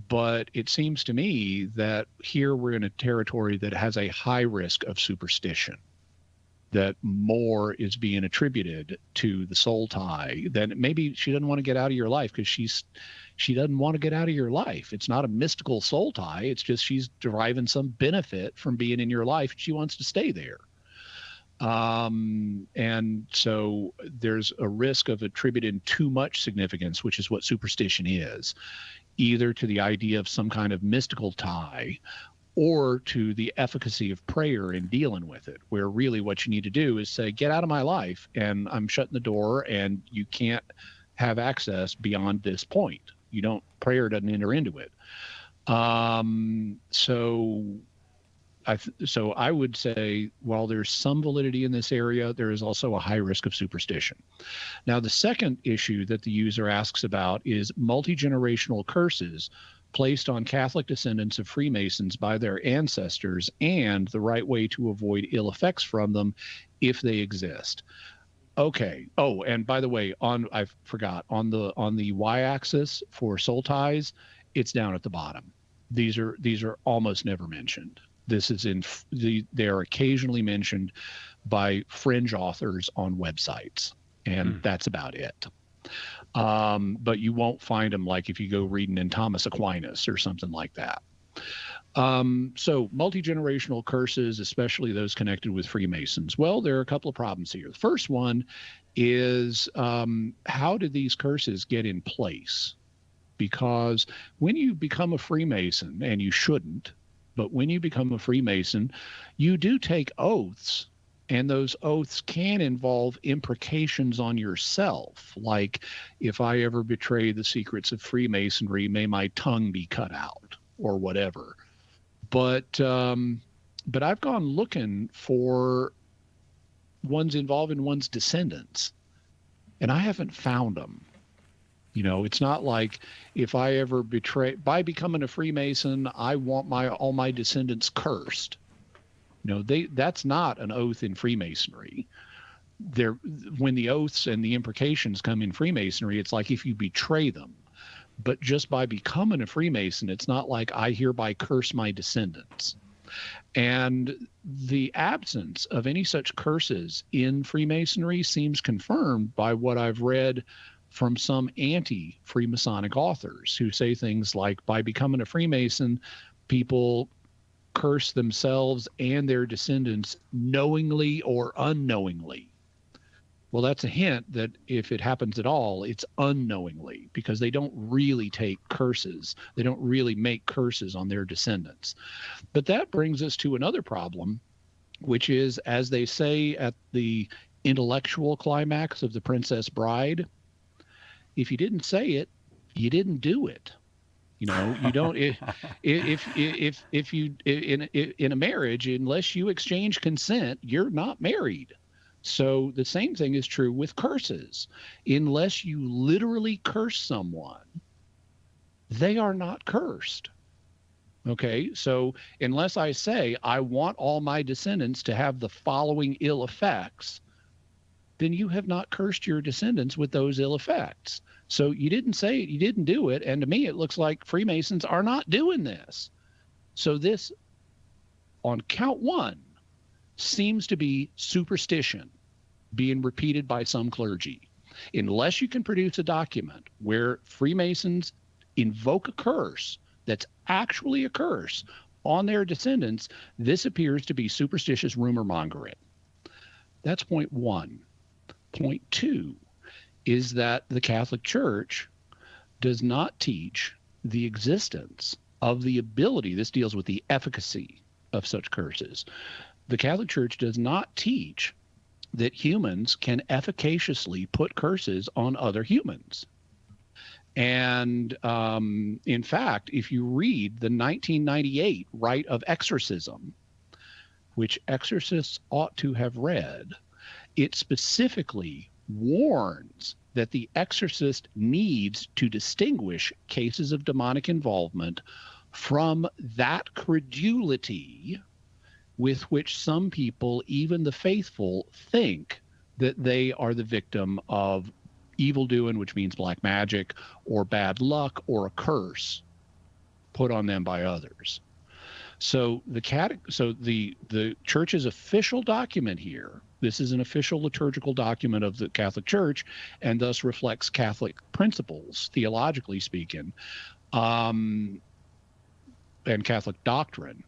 but it seems to me that here we're in a territory that has a high risk of superstition, that more is being attributed to the soul tie than maybe she doesn't want to get out of your life because she doesn't want to get out of your life. It's not a mystical soul tie. It's just she's deriving some benefit from being in your life. She wants to stay there. And so there's a risk of attributing too much significance, which is what superstition is, either to the idea of some kind of mystical tie or to the efficacy of prayer in dealing with it, where really what you need to do is say, get out of my life and I'm shutting the door and you can't have access beyond this point. Prayer doesn't enter into it. So I would say, while there's some validity in this area, there is also a high risk of superstition. Now, the second issue that the user asks about is multi-generational curses placed on Catholic descendants of Freemasons by their ancestors and the right way to avoid ill effects from them if they exist. Okay. Oh, and by the way, I forgot, on the y-axis for soul ties, it's down at the bottom. These are almost never mentioned. This is they are occasionally mentioned by fringe authors on websites, and that's about it. But you won't find them like if you go reading in Thomas Aquinas or something like that. So multi-generational curses, especially those connected with Freemasons. Well, there are a couple of problems here. The first one is how did these curses get in place? Because when you become a Freemason, and you shouldn't, but when you become a Freemason, you do take oaths, and those oaths can involve imprecations on yourself. Like, if I ever betray the secrets of Freemasonry, may my tongue be cut out, or whatever. But I've gone looking for ones involving one's descendants, and I haven't found them. It's not like if I ever by becoming a Freemason, I want all my descendants cursed. That's not an oath in Freemasonry. When the oaths and the imprecations come in Freemasonry, it's like if you betray them. But just by becoming a Freemason, it's not like I hereby curse my descendants. And the absence of any such curses in Freemasonry seems confirmed by what I've read from some anti-Freemasonic authors who say things like, by becoming a Freemason, people curse themselves and their descendants knowingly or unknowingly. Well, that's a hint that if it happens at all, it's unknowingly, because they don't really take curses. They don't really make curses on their descendants. But that brings us to another problem, which is, as they say at the intellectual climax of The Princess Bride, if you didn't say it, you didn't do it. You know, you don't, if you, in a marriage, unless you exchange consent, you're not married. So the same thing is true with curses. Unless you literally curse someone, they are not cursed. Okay, so unless I say, I want all my descendants to have the following ill effects, then you have not cursed your descendants with those ill effects. So you didn't say it, you didn't do it. And to me, it looks like Freemasons are not doing this. So this, on count one, seems to be superstition being repeated by some clergy. Unless you can produce a document where Freemasons invoke a curse that's actually a curse on their descendants, this appears to be superstitious rumor mongering. That's point one. Point two is that the Catholic Church does not teach the existence of the ability, this deals with the efficacy of such curses. The Catholic Church does not teach that humans can efficaciously put curses on other humans. And in fact, if you read the 1998 Rite of Exorcism, which exorcists ought to have read, it specifically warns that the exorcist needs to distinguish cases of demonic involvement from that credulity with which some people, even the faithful, think that they are the victim of evil doing, which means black magic or bad luck or a curse put on them by others. So the church's official document here, this is an official liturgical document of the Catholic Church, and thus reflects Catholic principles, theologically speaking, and Catholic doctrine,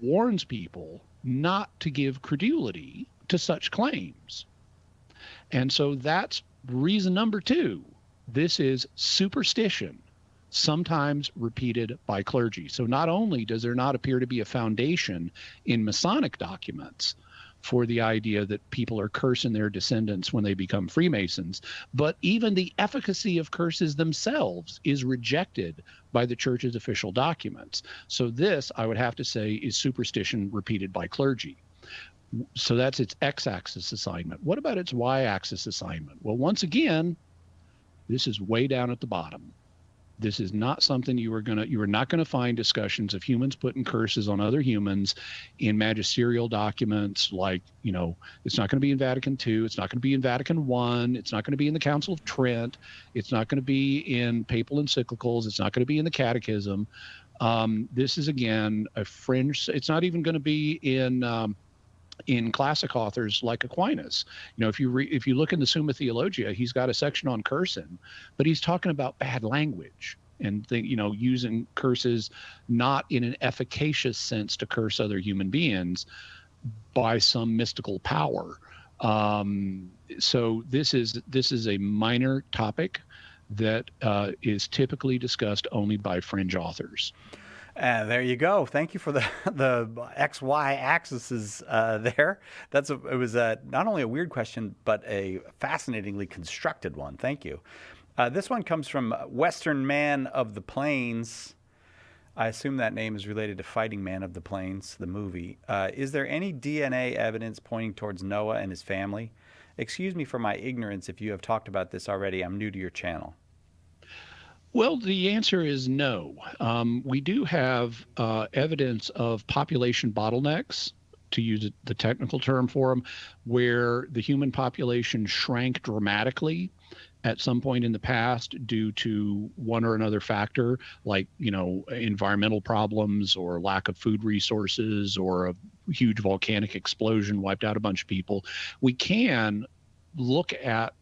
warns people not to give credulity to such claims. And so that's reason number two. This is superstition, sometimes repeated by clergy. So not only does there not appear to be a foundation in Masonic documents for the idea that people are cursing their descendants when they become Freemasons, but even the efficacy of curses themselves is rejected by the church's official documents. So this, I would have to say, is superstition repeated by clergy. So that's its x-axis assignment. What about its y-axis assignment? Well, once again, this is way down at the bottom. This is not something you are not going to find discussions of humans putting curses on other humans in magisterial documents. Like, you know, it's not going to be in Vatican II. It's not going to be in Vatican I. It's not going to be in the Council of Trent. It's not going to be in papal encyclicals. It's not going to be in the Catechism. This is, again, a fringe. It's not even going to be in classic authors like Aquinas. You know, if you look in the Summa Theologia, he's got a section on cursing, but he's talking about bad language and using curses not in an efficacious sense to curse other human beings by some mystical power. So this is a minor topic that is typically discussed only by fringe authors. There you go. Thank you for the XY axes there. It was not only a weird question, but a fascinatingly constructed one. Thank you. This one comes from Western Man of the Plains. I assume that name is related to Fighting Man of the Plains, the movie. Is there any DNA evidence pointing towards Noah and his family? Excuse me for my ignorance if you have talked about this already. I'm new to your channel. Well, the answer is no. We do have evidence of population bottlenecks, to use the technical term for them, where the human population shrank dramatically at some point in the past due to one or another factor, like, environmental problems or lack of food resources or a huge volcanic explosion wiped out a bunch of people. We can look at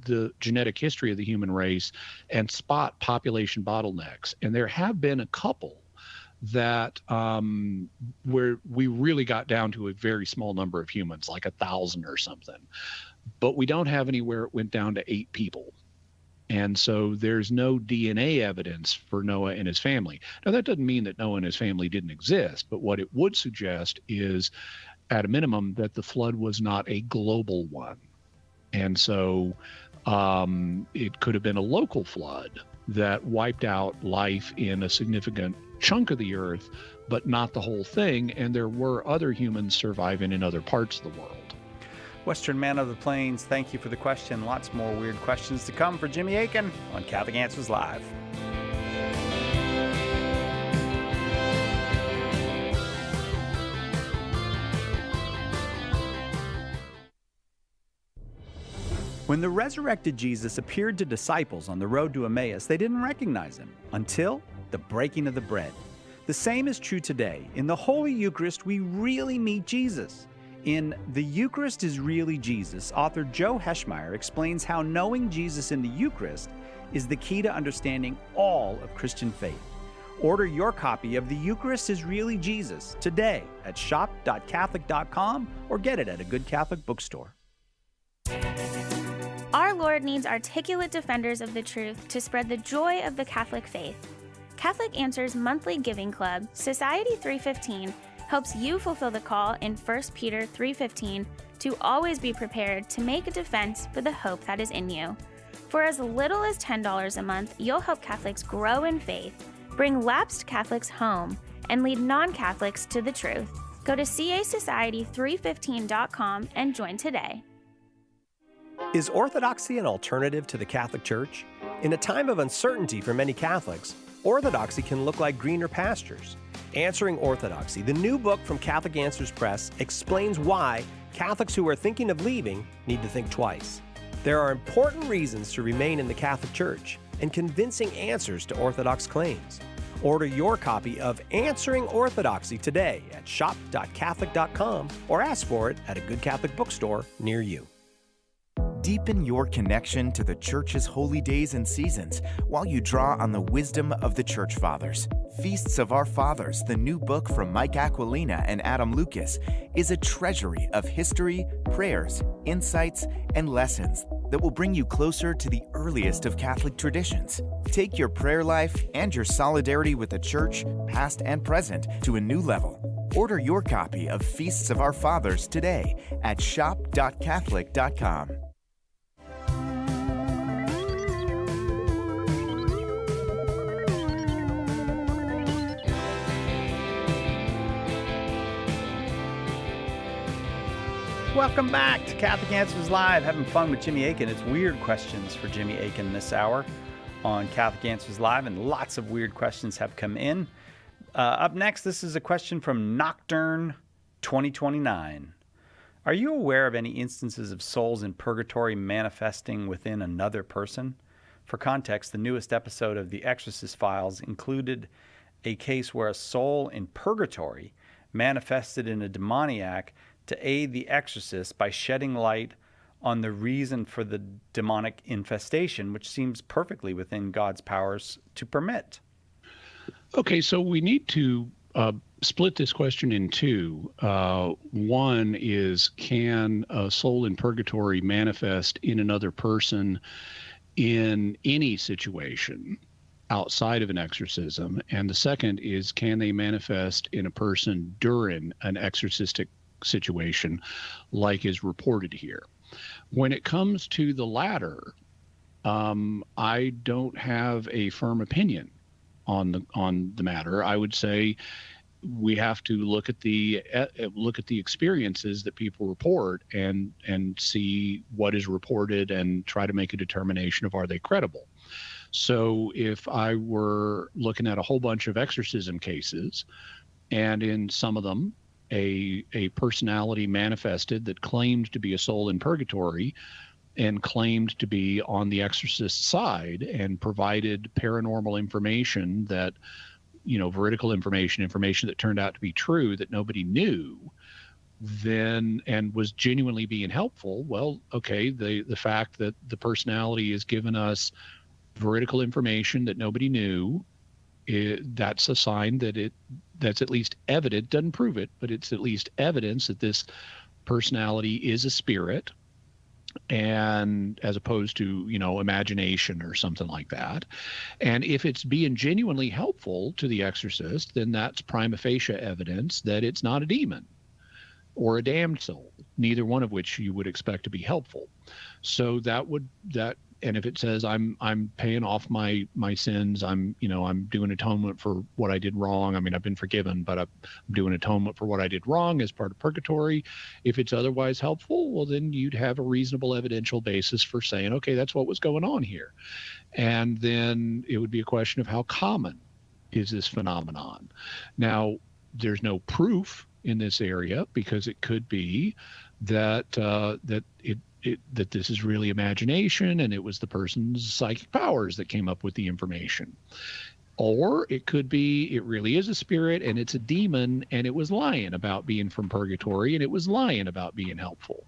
the genetic history of the human race and spot population bottlenecks. And there have been a couple that where we really got down to a very small number of humans, like 1,000 or something. But we don't have anywhere it went down to 8 people. And so there's no DNA evidence for Noah and his family. Now, that doesn't mean that Noah and his family didn't exist, but what it would suggest is, at a minimum, that the flood was not a global one. And so it could have been a local flood that wiped out life in a significant chunk of the earth, but not the whole thing. And there were other humans surviving in other parts of the world. Western Man of the Plains, thank you for the question. Lots more weird questions to come for Jimmy Akin on Catholic Answers Live. When the resurrected Jesus appeared to disciples on the road to Emmaus, they didn't recognize him until the breaking of the bread. The same is true today. In the Holy Eucharist, we really meet Jesus. In The Eucharist is Really Jesus, author Joe Heschmeyer explains how knowing Jesus in the Eucharist is the key to understanding all of Christian faith. Order your copy of The Eucharist is Really Jesus today at shop.catholic.com or get it at a good Catholic bookstore. Our Lord needs articulate defenders of the truth to spread the joy of the Catholic faith. Catholic Answers monthly giving club, Society 315, helps you fulfill the call in 1 Peter 3:15 to always be prepared to make a defense for the hope that is in you. For as little as $10 a month, you'll help Catholics grow in faith, bring lapsed Catholics home, and lead non-Catholics to the truth. Go to casociety315.com and join today. Is orthodoxy an alternative to the Catholic Church? In a time of uncertainty for many Catholics, orthodoxy can look like greener pastures. Answering Orthodoxy, the new book from Catholic Answers Press, explains why Catholics who are thinking of leaving need to think twice. There are important reasons to remain in the Catholic Church and convincing answers to Orthodox claims. Order your copy of Answering Orthodoxy today at shop.catholic.com or ask for it at a good Catholic bookstore near you. Deepen your connection to the Church's holy days and seasons while you draw on the wisdom of the Church Fathers. Feasts of Our Fathers, the new book from Mike Aquilina and Adam Lucas, is a treasury of history, prayers, insights, and lessons that will bring you closer to the earliest of Catholic traditions. Take your prayer life and your solidarity with the Church, past and present, to a new level. Order your copy of Feasts of Our Fathers today at shop.catholic.com. Welcome back to Catholic Answers Live. Having fun with Jimmy Akin. It's weird questions for Jimmy Akin this hour on Catholic Answers Live, and lots of weird questions have come in. Up next, this is a question from Nocturne 2029. Are you aware of any instances of souls in purgatory manifesting within another person? For context, the newest episode of The Exorcist Files included a case where a soul in purgatory manifested in a demoniac to aid the exorcist by shedding light on the reason for the demonic infestation, which seems perfectly within God's powers to permit. Okay, so we need to split this question in two. One is, can a soul in purgatory manifest in another person in any situation outside of an exorcism? And the second is, can they manifest in a person during an exorcistic situation like is reported here? When it comes to the latter, I don't have a firm opinion on the matter. I would say we have to look at the experiences that people report and see what is reported and try to make a determination of, are they credible. So if I were looking at a whole bunch of exorcism cases, and in some of them a personality manifested that claimed to be a soul in purgatory and claimed to be on the exorcist side and provided paranormal information that, veridical information that turned out to be true that nobody knew, then and was genuinely being helpful, well, okay, the fact that the personality has given us veridical information that nobody knew, that's a sign that that's at least evident, doesn't prove it, but it's at least evidence that this personality is a spirit, and as opposed to, imagination or something like that. And if it's being genuinely helpful to the exorcist, then that's prima facie evidence that it's not a demon or a damned soul, neither one of which you would expect to be helpful. So and if it says I'm paying off my sins, I'm doing atonement for what I did wrong. I mean, I've been forgiven, but I'm doing atonement for what I did wrong as part of purgatory. If it's otherwise helpful, well, then you'd have a reasonable evidential basis for saying, okay, that's what was going on here. And then it would be a question of how common is this phenomenon. Now, there's no proof in this area, because it could be that that this is really imagination and it was the person's psychic powers that came up with the information. Or it could be it really is a spirit and it's a demon and it was lying about being from purgatory and it was lying about being helpful.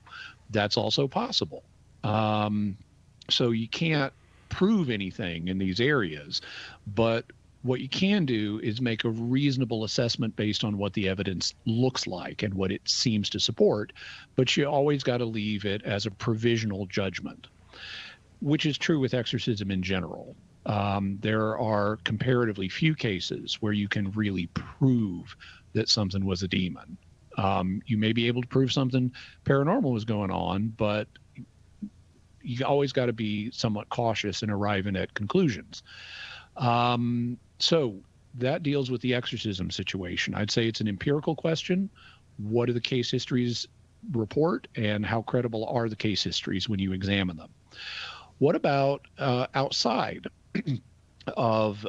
That's also possible. So you can't prove anything in these areas, but what you can do is make a reasonable assessment based on what the evidence looks like and what it seems to support, but you always got to leave it as a provisional judgment, which is true with exorcism in general. There are comparatively few cases where you can really prove that something was a demon. You may be able to prove something paranormal was going on, but you always got to be somewhat cautious in arriving at conclusions. So that deals with the exorcism situation. I'd say it's an empirical question. What do the case histories report, and how credible are the case histories when you examine them? What about outside of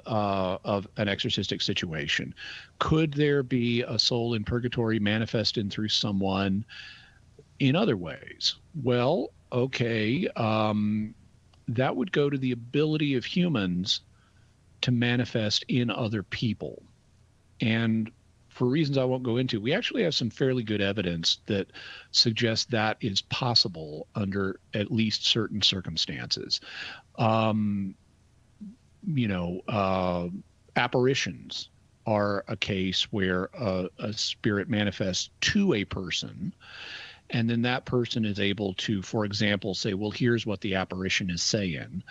an exorcistic situation? Could there be a soul in purgatory manifested through someone in other ways? Well, okay, that would go to the ability of humans to manifest in other people. And for reasons I won't go into, we actually have some fairly good evidence that suggests that is possible under at least certain circumstances. Apparitions are a case where a spirit manifests to a person, and then that person is able to, for example, say, well, here's what the apparition is saying.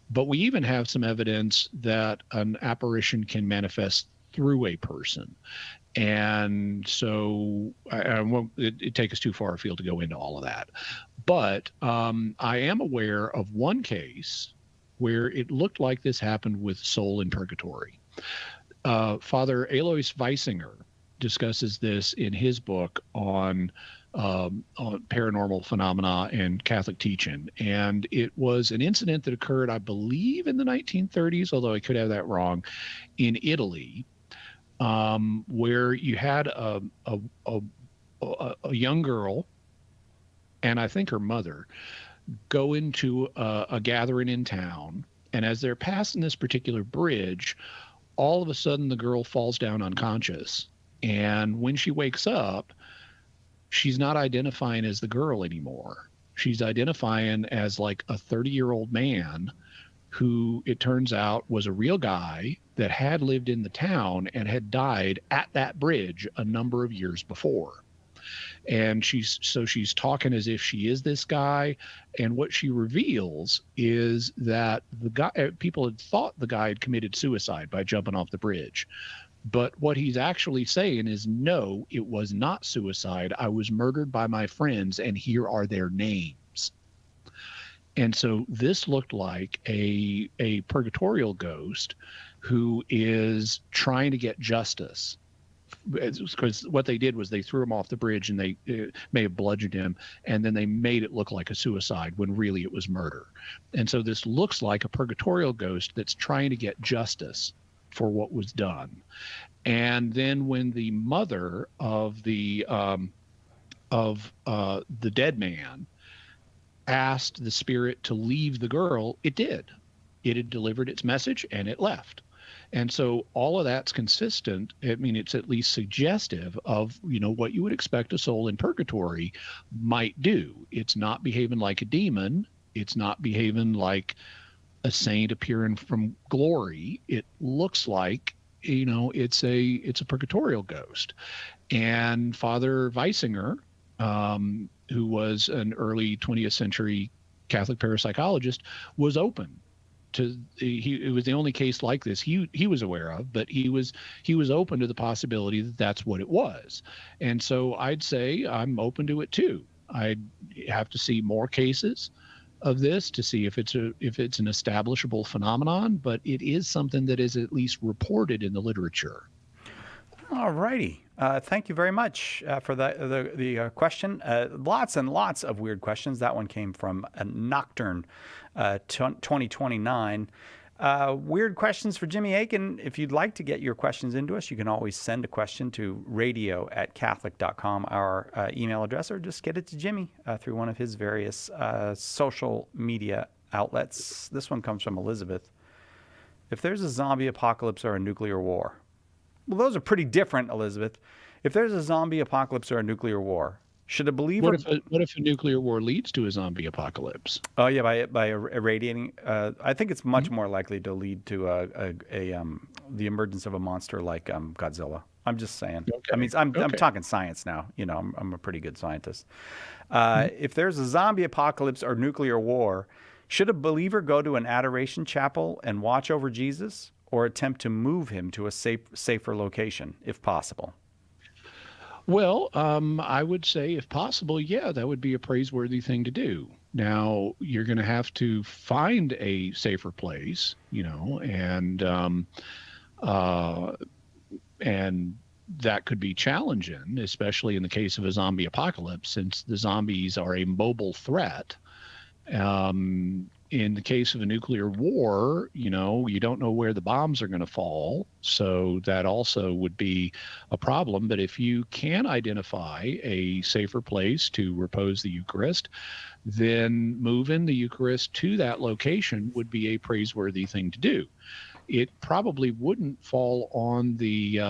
But we even have some evidence that an apparition can manifest through a person. And so I won't it take us too far afield to go into all of that. But I am aware of one case where it looked like this happened with soul in purgatory. Father Alois Weisinger discusses this in his book on paranormal phenomena and Catholic teaching. And it was an incident that occurred, I believe, in the 1930s, although I could have that wrong, in Italy, where you had a young girl, and I think her mother, go into a gathering in town. And as they're passing this particular bridge, all of a sudden the girl falls down unconscious. And when she wakes up, she's not identifying as the girl anymore. She's identifying as like a 30-year-old man who, it turns out, was a real guy that had lived in the town and had died at that bridge a number of years before. And she's talking as if she is this guy. And what she reveals is that the guy, people had thought the guy had committed suicide by jumping off the bridge. But what he's actually saying is, no, it was not suicide. I was murdered by my friends, and here are their names. And so this looked like a purgatorial ghost who is trying to get justice. Because what they did was they threw him off the bridge, and they may have bludgeoned him, and then they made it look like a suicide when really it was murder. And so this looks like a purgatorial ghost that's trying to get justice for what was done. And then when the mother of the dead man asked the spirit to leave the girl, it did. It had delivered its message and it left. And so all of that's consistent. I mean, it's at least suggestive of, what you would expect a soul in purgatory might do. It's not behaving like a demon. It's not behaving like a saint appearing from glory. It looks like, it's a purgatorial ghost. And Father Weisinger, who was an early 20th century Catholic parapsychologist, was open to it was the only case like this he was aware of, but he was open to the possibility that that's what it was. And so I'd say I'm open to it too. I'd have to see more cases of this to see if it's an establishable phenomenon, but it is something that is at least reported in the literature. All righty. Thank you very much for the question. Lots and lots of weird questions. That one came from a Nocturne 2029. Weird questions for Jimmy Akin. If you'd like to get your questions into us, you can always send a question to radio@catholic.com, our email address, or just get it to Jimmy through one of his various social media outlets. This one comes from Elizabeth. If there's a zombie apocalypse or a nuclear war, well, those are pretty different, Elizabeth. If there's a zombie apocalypse or a nuclear war, should a believer... What if a nuclear war leads to a zombie apocalypse? Oh, yeah, by irradiating... I think it's much more likely to lead to the emergence of a monster like Godzilla. I'm just saying. Okay. I mean, I'm talking science now. I'm a pretty good scientist. If there's a zombie apocalypse or nuclear war, should a believer go to an adoration chapel and watch over Jesus, or attempt to move him to a safer location, if possible? Well, I would say, if possible, yeah, that would be a praiseworthy thing to do. Now, you're going to have to find a safer place, and that could be challenging, especially in the case of a zombie apocalypse, since the zombies are a mobile threat. In the case of a nuclear war, you don't know where the bombs are going to fall. So that also would be a problem. But if you can identify a safer place to repose the Eucharist, then moving the Eucharist to that location would be a praiseworthy thing to do. It probably wouldn't fall on the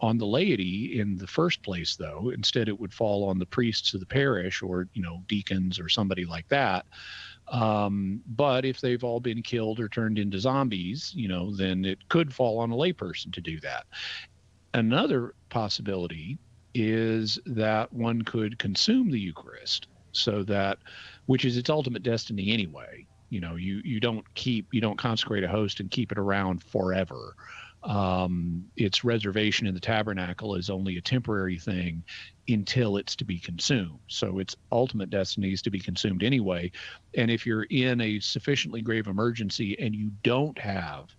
laity in the first place, though. Instead, it would fall on the priests of the parish, or deacons or somebody like that. But if they've all been killed or turned into zombies, then it could fall on a layperson to do that. Another possibility is that one could consume the Eucharist, which is its ultimate destiny anyway. You don't consecrate a host and keep it around forever. Its reservation in the tabernacle is only a temporary thing until it's to be consumed. So its ultimate destiny is to be consumed anyway. And if you're in a sufficiently grave emergency and you don't have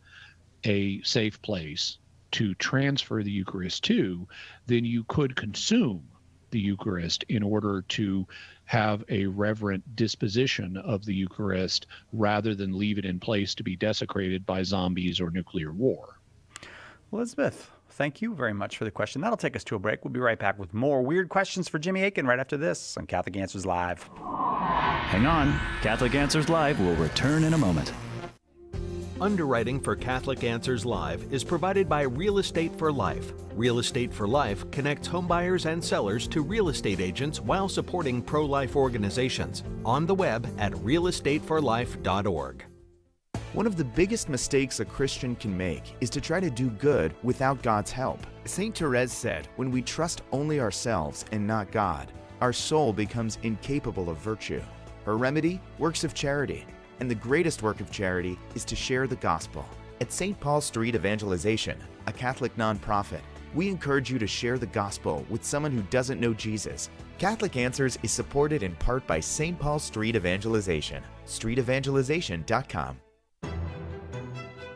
a safe place to transfer the Eucharist to, then you could consume the Eucharist in order to have a reverent disposition of the Eucharist rather than leave it in place to be desecrated by zombies or nuclear war. Elizabeth, thank you very much for the question. That'll take us to a break. We'll be right back with more weird questions for Jimmy Akin right after this on Catholic Answers Live. Hang on. Catholic Answers Live will return in a moment. Underwriting for Catholic Answers Live is provided by Real Estate for Life. Real Estate for Life connects homebuyers and sellers to real estate agents while supporting pro-life organizations. On the web at realestateforlife.org. One of the biggest mistakes a Christian can make is to try to do good without God's help. St. Therese said, when we trust only ourselves and not God, our soul becomes incapable of virtue. Her remedy? Works of charity. And the greatest work of charity is to share the gospel. At St. Paul Street Evangelization, a Catholic nonprofit, we encourage you to share the gospel with someone who doesn't know Jesus. Catholic Answers is supported in part by St. Paul Street Evangelization, streetevangelization.com.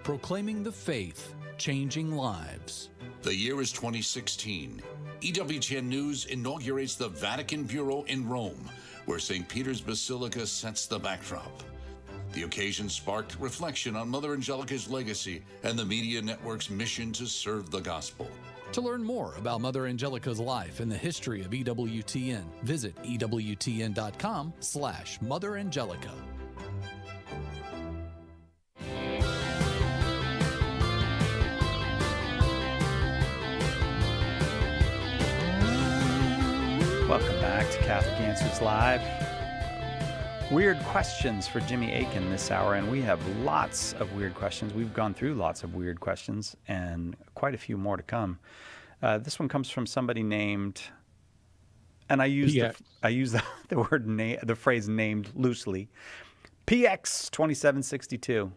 Proclaiming the faith, changing lives. The year is 2016. EWTN News inaugurates the Vatican Bureau in Rome, where St. Peter's Basilica sets the backdrop. The occasion sparked reflection on Mother Angelica's legacy and the media network's mission to serve the gospel. To learn more about Mother Angelica's life and the history of EWTN, visit EWTN.com/Mother Angelica. Welcome back to Catholic Answers Live. Weird questions for Jimmy Akin this hour, and we have lots of weird questions. We've gone through lots of weird questions and quite a few more to come. This one comes from somebody named, and I use the word name, the phrase named loosely. PX 2762.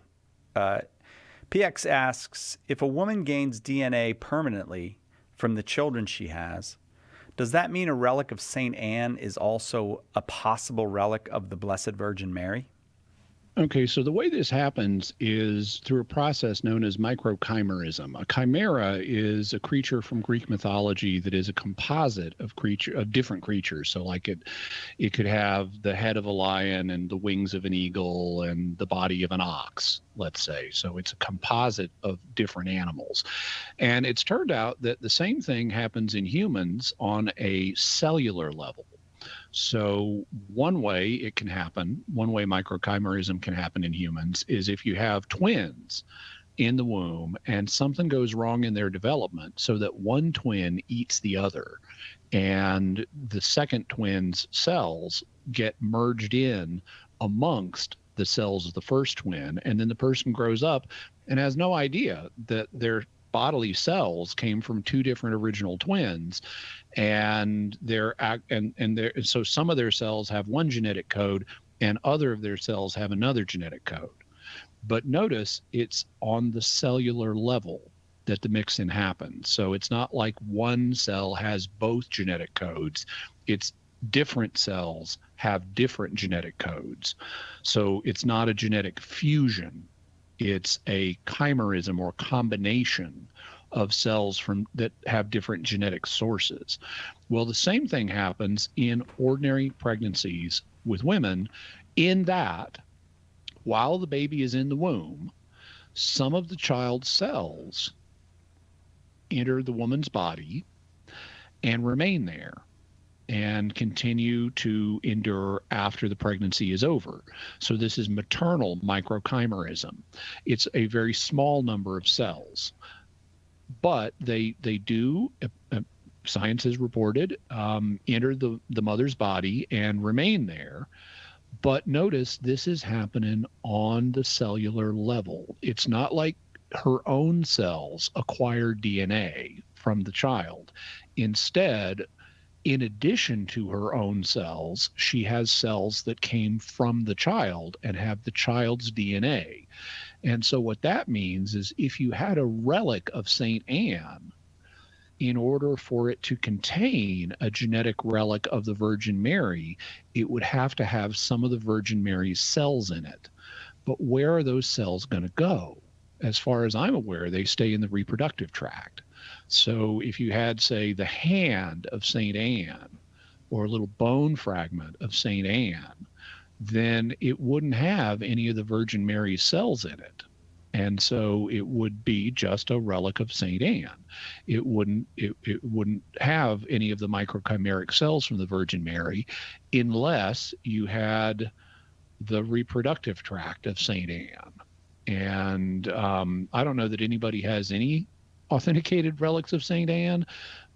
PX asks, if a woman gains DNA permanently from the children she has, does that mean a relic of St. Anne is also a possible relic of the Blessed Virgin Mary? Okay, so the way this happens is through a process known as microchimerism. A chimera is a creature from Greek mythology that is a composite of different creatures. So like it could have the head of a lion and the wings of an eagle and the body of an ox, let's say. So it's a composite of different animals. And it's turned out that the same thing happens in humans on a cellular level. So one way it can happen, one way microchimerism can happen in humans is if you have twins in the womb and something goes wrong in their development so that one twin eats the other and the second twin's cells get merged in amongst the cells of the first twin, and then the person grows up and has no idea that their bodily cells came from two different original twins, and so some of their cells have one genetic code and other of their cells have another genetic code. But notice it's on the cellular level that the mix-in happens. So it's not like one cell has both genetic codes. It's different cells have different genetic codes. So it's not a genetic fusion. It's a chimerism or combination of cells that have different genetic sources. Well, the same thing happens in ordinary pregnancies with women, in that while the baby is in the womb, some of the child's cells enter the woman's body and remain there and continue to endure after the pregnancy is over. So this is maternal microchimerism. It's a very small number of cells, but they do, science has reported, enter the mother's body and remain there. But notice this is happening on the cellular level. It's not like her own cells acquire DNA from the child. Instead, in addition to her own cells, she has cells that came from the child and have the child's DNA. And so what that means is if you had a relic of St. Anne, in order for it to contain a genetic relic of the Virgin Mary, it would have to have some of the Virgin Mary's cells in it. But where are those cells going to go? As far as I'm aware, they stay in the reproductive tract. So if you had, say, the hand of St. Anne or a little bone fragment of St. Anne, then it wouldn't have any of the Virgin Mary's cells in it. And so it would be just a relic of St. Anne. It wouldn't have any of the microchimeric cells from the Virgin Mary unless you had the reproductive tract of St. Anne. And I don't know that anybody has any authenticated relics of St. Anne,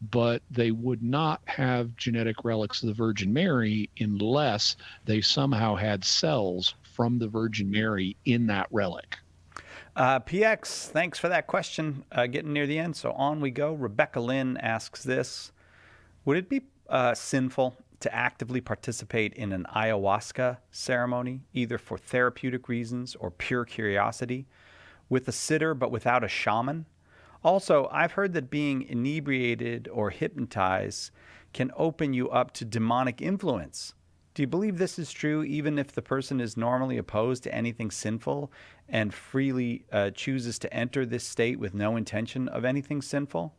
but they would not have genetic relics of the Virgin Mary unless they somehow had cells from the Virgin Mary in that relic. PX, thanks for that question. Getting near the end, so on we go. Rebecca Lynn asks this: would it be sinful to actively participate in an ayahuasca ceremony, either for therapeutic reasons or pure curiosity, with a sitter but without a shaman? Also, I've heard that being inebriated or hypnotized can open you up to demonic influence. Do you believe this is true even if the person is normally opposed to anything sinful and freely chooses to enter this state with no intention of anything sinful?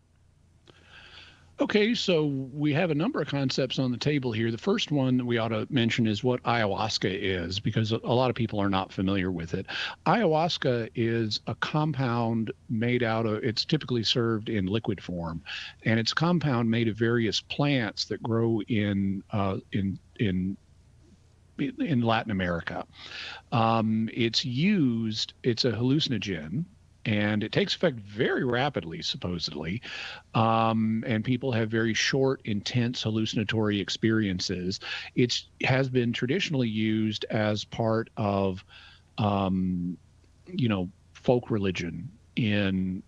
Okay, so we have a number of concepts on the table here. The first one that we ought to mention is what ayahuasca is, because a lot of people are not familiar with it. Ayahuasca is a compound made out of, it's typically served in liquid form, and it's a compound made of various plants that grow in Latin America. It's a hallucinogen, and it takes effect very rapidly, supposedly. And people have very short, intense hallucinatory experiences. It has been traditionally used as part of, folk religion in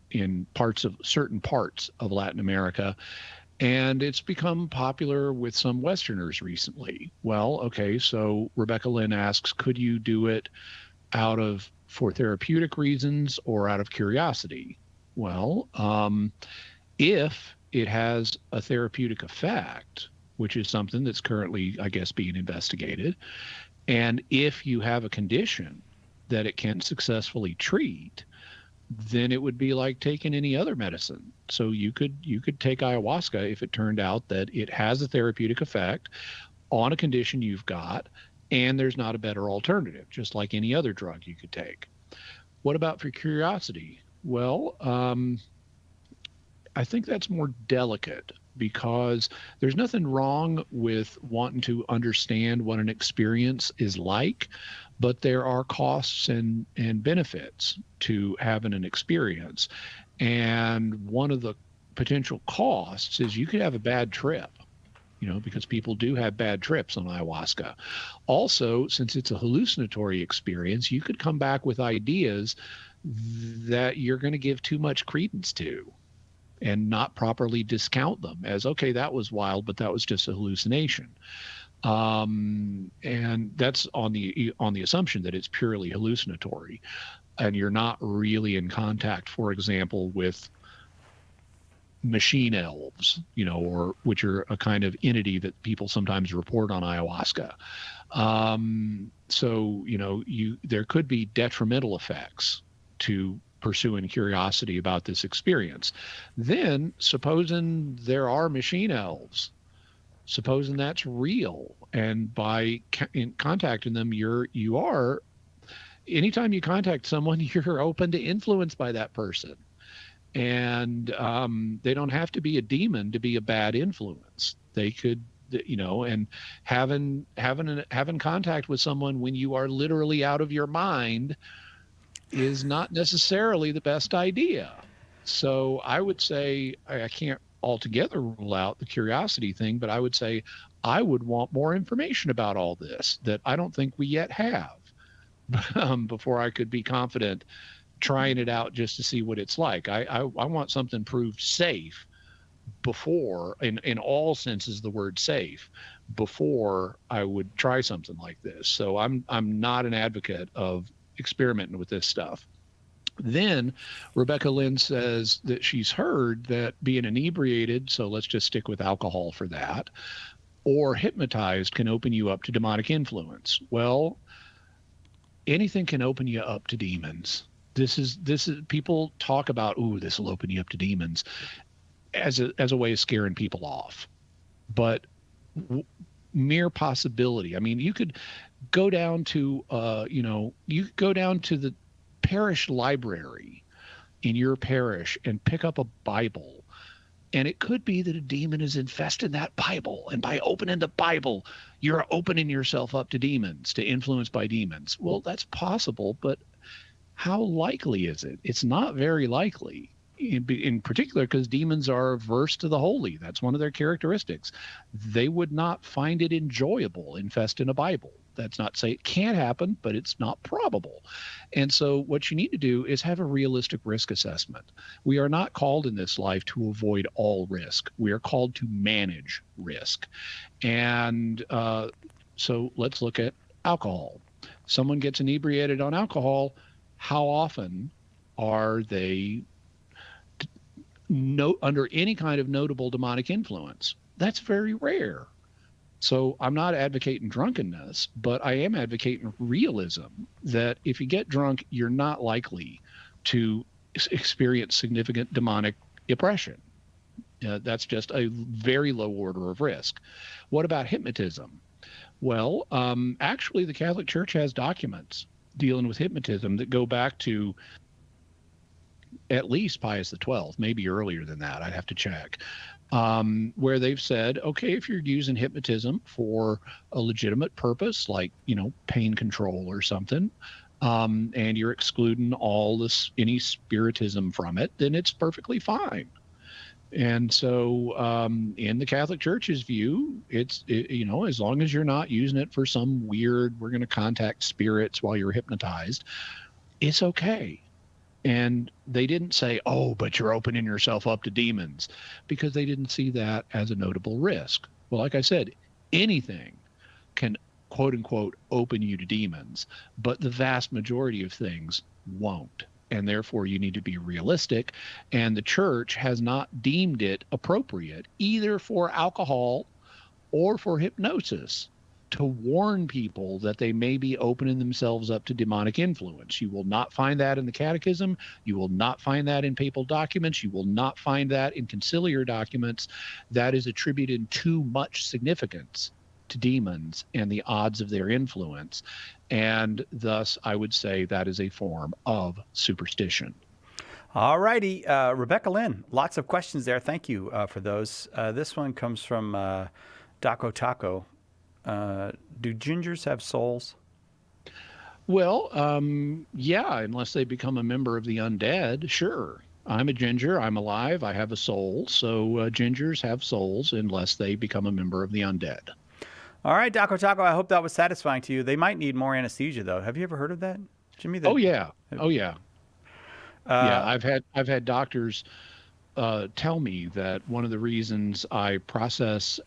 certain parts of Latin America. And it's become popular with some Westerners recently. Well, okay, so Rebecca Lynn asks, could you do it for therapeutic reasons or out of curiosity? Well, if it has a therapeutic effect, which is something that's currently, I guess, being investigated, and if you have a condition that it can successfully treat, then it would be like taking any other medicine. So you could take ayahuasca if it turned out that it has a therapeutic effect on a condition you've got, and there's not a better alternative, just like any other drug you could take. What about for curiosity? Well, I think that's more delicate, because there's nothing wrong with wanting to understand what an experience is like, but there are costs and benefits to having an experience. And one of the potential costs is you could have a bad trip, because people do have bad trips on ayahuasca. Also, since it's a hallucinatory experience, you could come back with ideas that you're going to give too much credence to and not properly discount them as, okay, that was wild, but that was just a hallucination. And that's on the assumption that it's purely hallucinatory, and you're not really in contact, for example, with machine elves, or which are a kind of entity that people sometimes report on ayahuasca. So there could be detrimental effects to pursuing curiosity about this experience. Then, supposing there are machine elves, supposing that's real, and by contacting them, anytime you contact someone, you're open to influence by that person. And they don't have to be a demon to be a bad influence. They could, and having contact with someone when you are literally out of your mind is not necessarily the best idea. So I would say, I can't altogether rule out the curiosity thing, but I would say I would want more information about all this that I don't think we yet have before I could be confident trying it out just to see what it's like. I want something proved safe before, in all senses of the word safe, before I would try something like this. So I'm not an advocate of experimenting with this stuff. Then Rebecca Lynn says that she's heard that being inebriated, so let's just stick with alcohol for that, or hypnotized can open you up to demonic influence. Well, anything can open you up to demons. This is people talk about, this will open you up to demons as a way of scaring people off. But mere possibility. I mean, you could go down to the parish library in your parish and pick up a Bible, and it could be that a demon is infesting that Bible, and by opening the Bible, you're opening yourself up to demons, to influence by demons. Well, that's possible, but how likely is it? It's not very likely, in particular because demons are averse to the holy. That's one of their characteristics. They would not find it enjoyable infesting a Bible. That's not to say it can't happen, but it's not probable. And so what you need to do is have a realistic risk assessment. We are not called in this life to avoid all risk. We are called to manage risk. And so let's look at alcohol. Someone gets inebriated on alcohol. How often are they under any kind of notable demonic influence? That's very rare. So I'm not advocating drunkenness, but I am advocating realism, that if you get drunk, you're not likely to experience significant demonic oppression. That's just a very low order of risk. What about hypnotism? Well, actually, the Catholic Church has documents dealing with hypnotism that go back to at least Pius XII, maybe earlier than that. I'd have to check. Where they've said, okay, if you're using hypnotism for a legitimate purpose, like, pain control or something, and you're excluding any spiritism from it, then it's perfectly fine. And so in the Catholic Church's view, as long as you're not using it for some weird, we're going to contact spirits while you're hypnotized, it's okay. And they didn't say, oh, but you're opening yourself up to demons, because they didn't see that as a notable risk. Well, like I said, anything can, quote unquote, open you to demons, but the vast majority of things won't. And therefore you need to be realistic. And the church has not deemed it appropriate either for alcohol or for hypnosis to warn people that they may be opening themselves up to demonic influence. You will not find that in the catechism. You will not find that in papal documents. You will not find that in conciliar documents. That is attributed too much significance to demons and the odds of their influence. And thus, I would say that is a form of superstition. All righty. Rebecca Lynn, lots of questions there. Thank you for those. This one comes from Daco Taco. Do gingers have souls? Well, yeah, unless they become a member of the undead, sure. I'm a ginger. I'm alive. I have a soul. So gingers have souls unless they become a member of the undead. All right, Daco Taco, I hope that was satisfying to you. They might need more anesthesia, though. Have you ever heard of that, Jimmy? Oh, yeah. Yeah, I've had doctors tell me that one of the reasons I process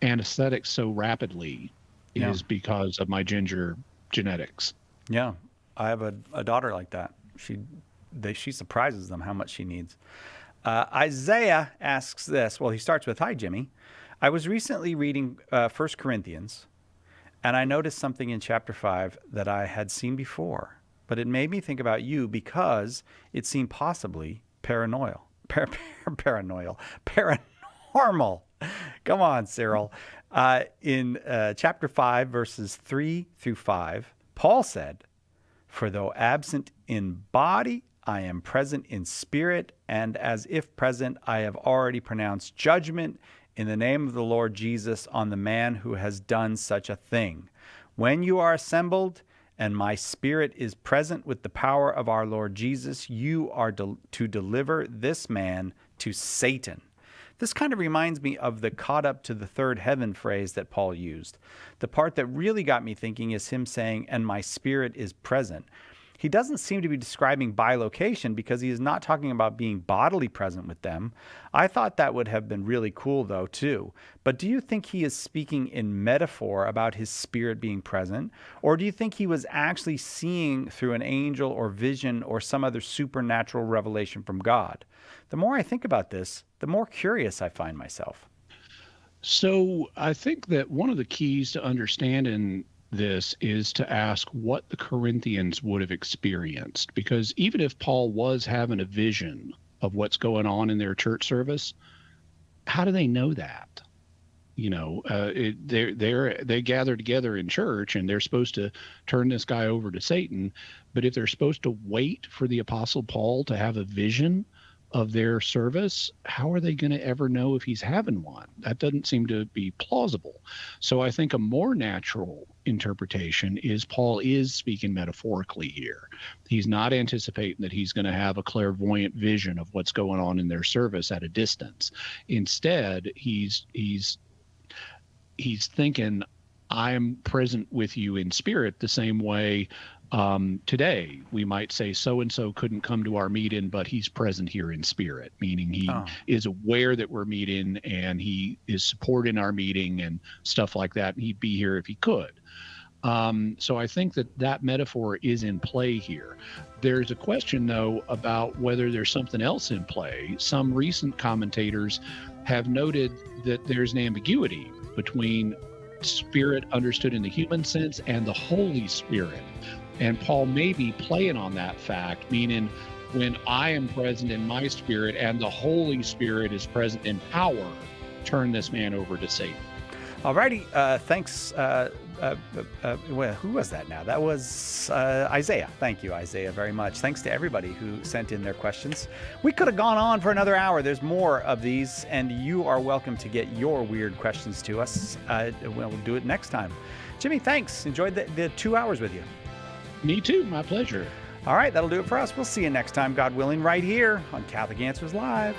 anesthetics so rapidly is because of my ginger genetics. Yeah, I have a daughter like that. She surprises them how much she needs. Isaiah asks this. Well, he starts with, "Hi, Jimmy. I was recently reading 1 Corinthians, and I noticed something in chapter 5 that I had seen before, but it made me think about you because it seemed possibly paranormal. Come on, Cyril. In chapter 5, verses 3 through 5, Paul said, 'For though absent in body, I am present in spirit, and as if present, I have already pronounced judgment in the name of the Lord Jesus on the man who has done such a thing. When you are assembled, and my spirit is present with the power of our Lord Jesus, you are to deliver this man to Satan.'" This kind of reminds me of the "caught up to the third heaven" phrase that Paul used. The part that really got me thinking is him saying, "and my spirit is present." He doesn't seem to be describing bilocation because he is not talking about being bodily present with them. I thought that would have been really cool, though, too. But do you think he is speaking in metaphor about his spirit being present? Or do you think he was actually seeing through an angel or vision or some other supernatural revelation from God? The more I think about this, the more curious I find myself. So I think that one of the keys to understanding this is to ask what the Corinthians would have experienced, because even if Paul was having a vision of what's going on in their church service, how do they know that? They gather together in church and they're supposed to turn this guy over to Satan. But if they're supposed to wait for the Apostle Paul to have a vision of their service, how are they going to ever know if he's having one? That doesn't seem to be plausible. So I think a more natural interpretation is Paul is speaking metaphorically here. He's not anticipating that he's going to have a clairvoyant vision of what's going on in their service at a distance. Instead, he's thinking, I'm present with you in spirit, the same way today we might say so-and-so couldn't come to our meeting, but he's present here in spirit, meaning he is aware that we're meeting and he is supporting our meeting and stuff like that. And he'd be here if he could. So I think that metaphor is in play here. There's a question, though, about whether there's something else in play. Some recent commentators have noted that there's an ambiguity between spirit understood in the human sense and the Holy Spirit. And Paul may be playing on that fact, meaning when I am present in my spirit and the Holy Spirit is present in power, turn this man over to Satan. All righty. Thanks. Who was that now? That was Isaiah. Thank you, Isaiah, very much. Thanks to everybody who sent in their questions. We could have gone on for another hour. There's more of these, and you are welcome to get your weird questions to us. We'll do it next time. Jimmy, thanks. Enjoyed the 2 hours with you. Me too. My pleasure. All right, that'll do it for us. We'll see you next time, God willing, right here on Catholic Answers Live.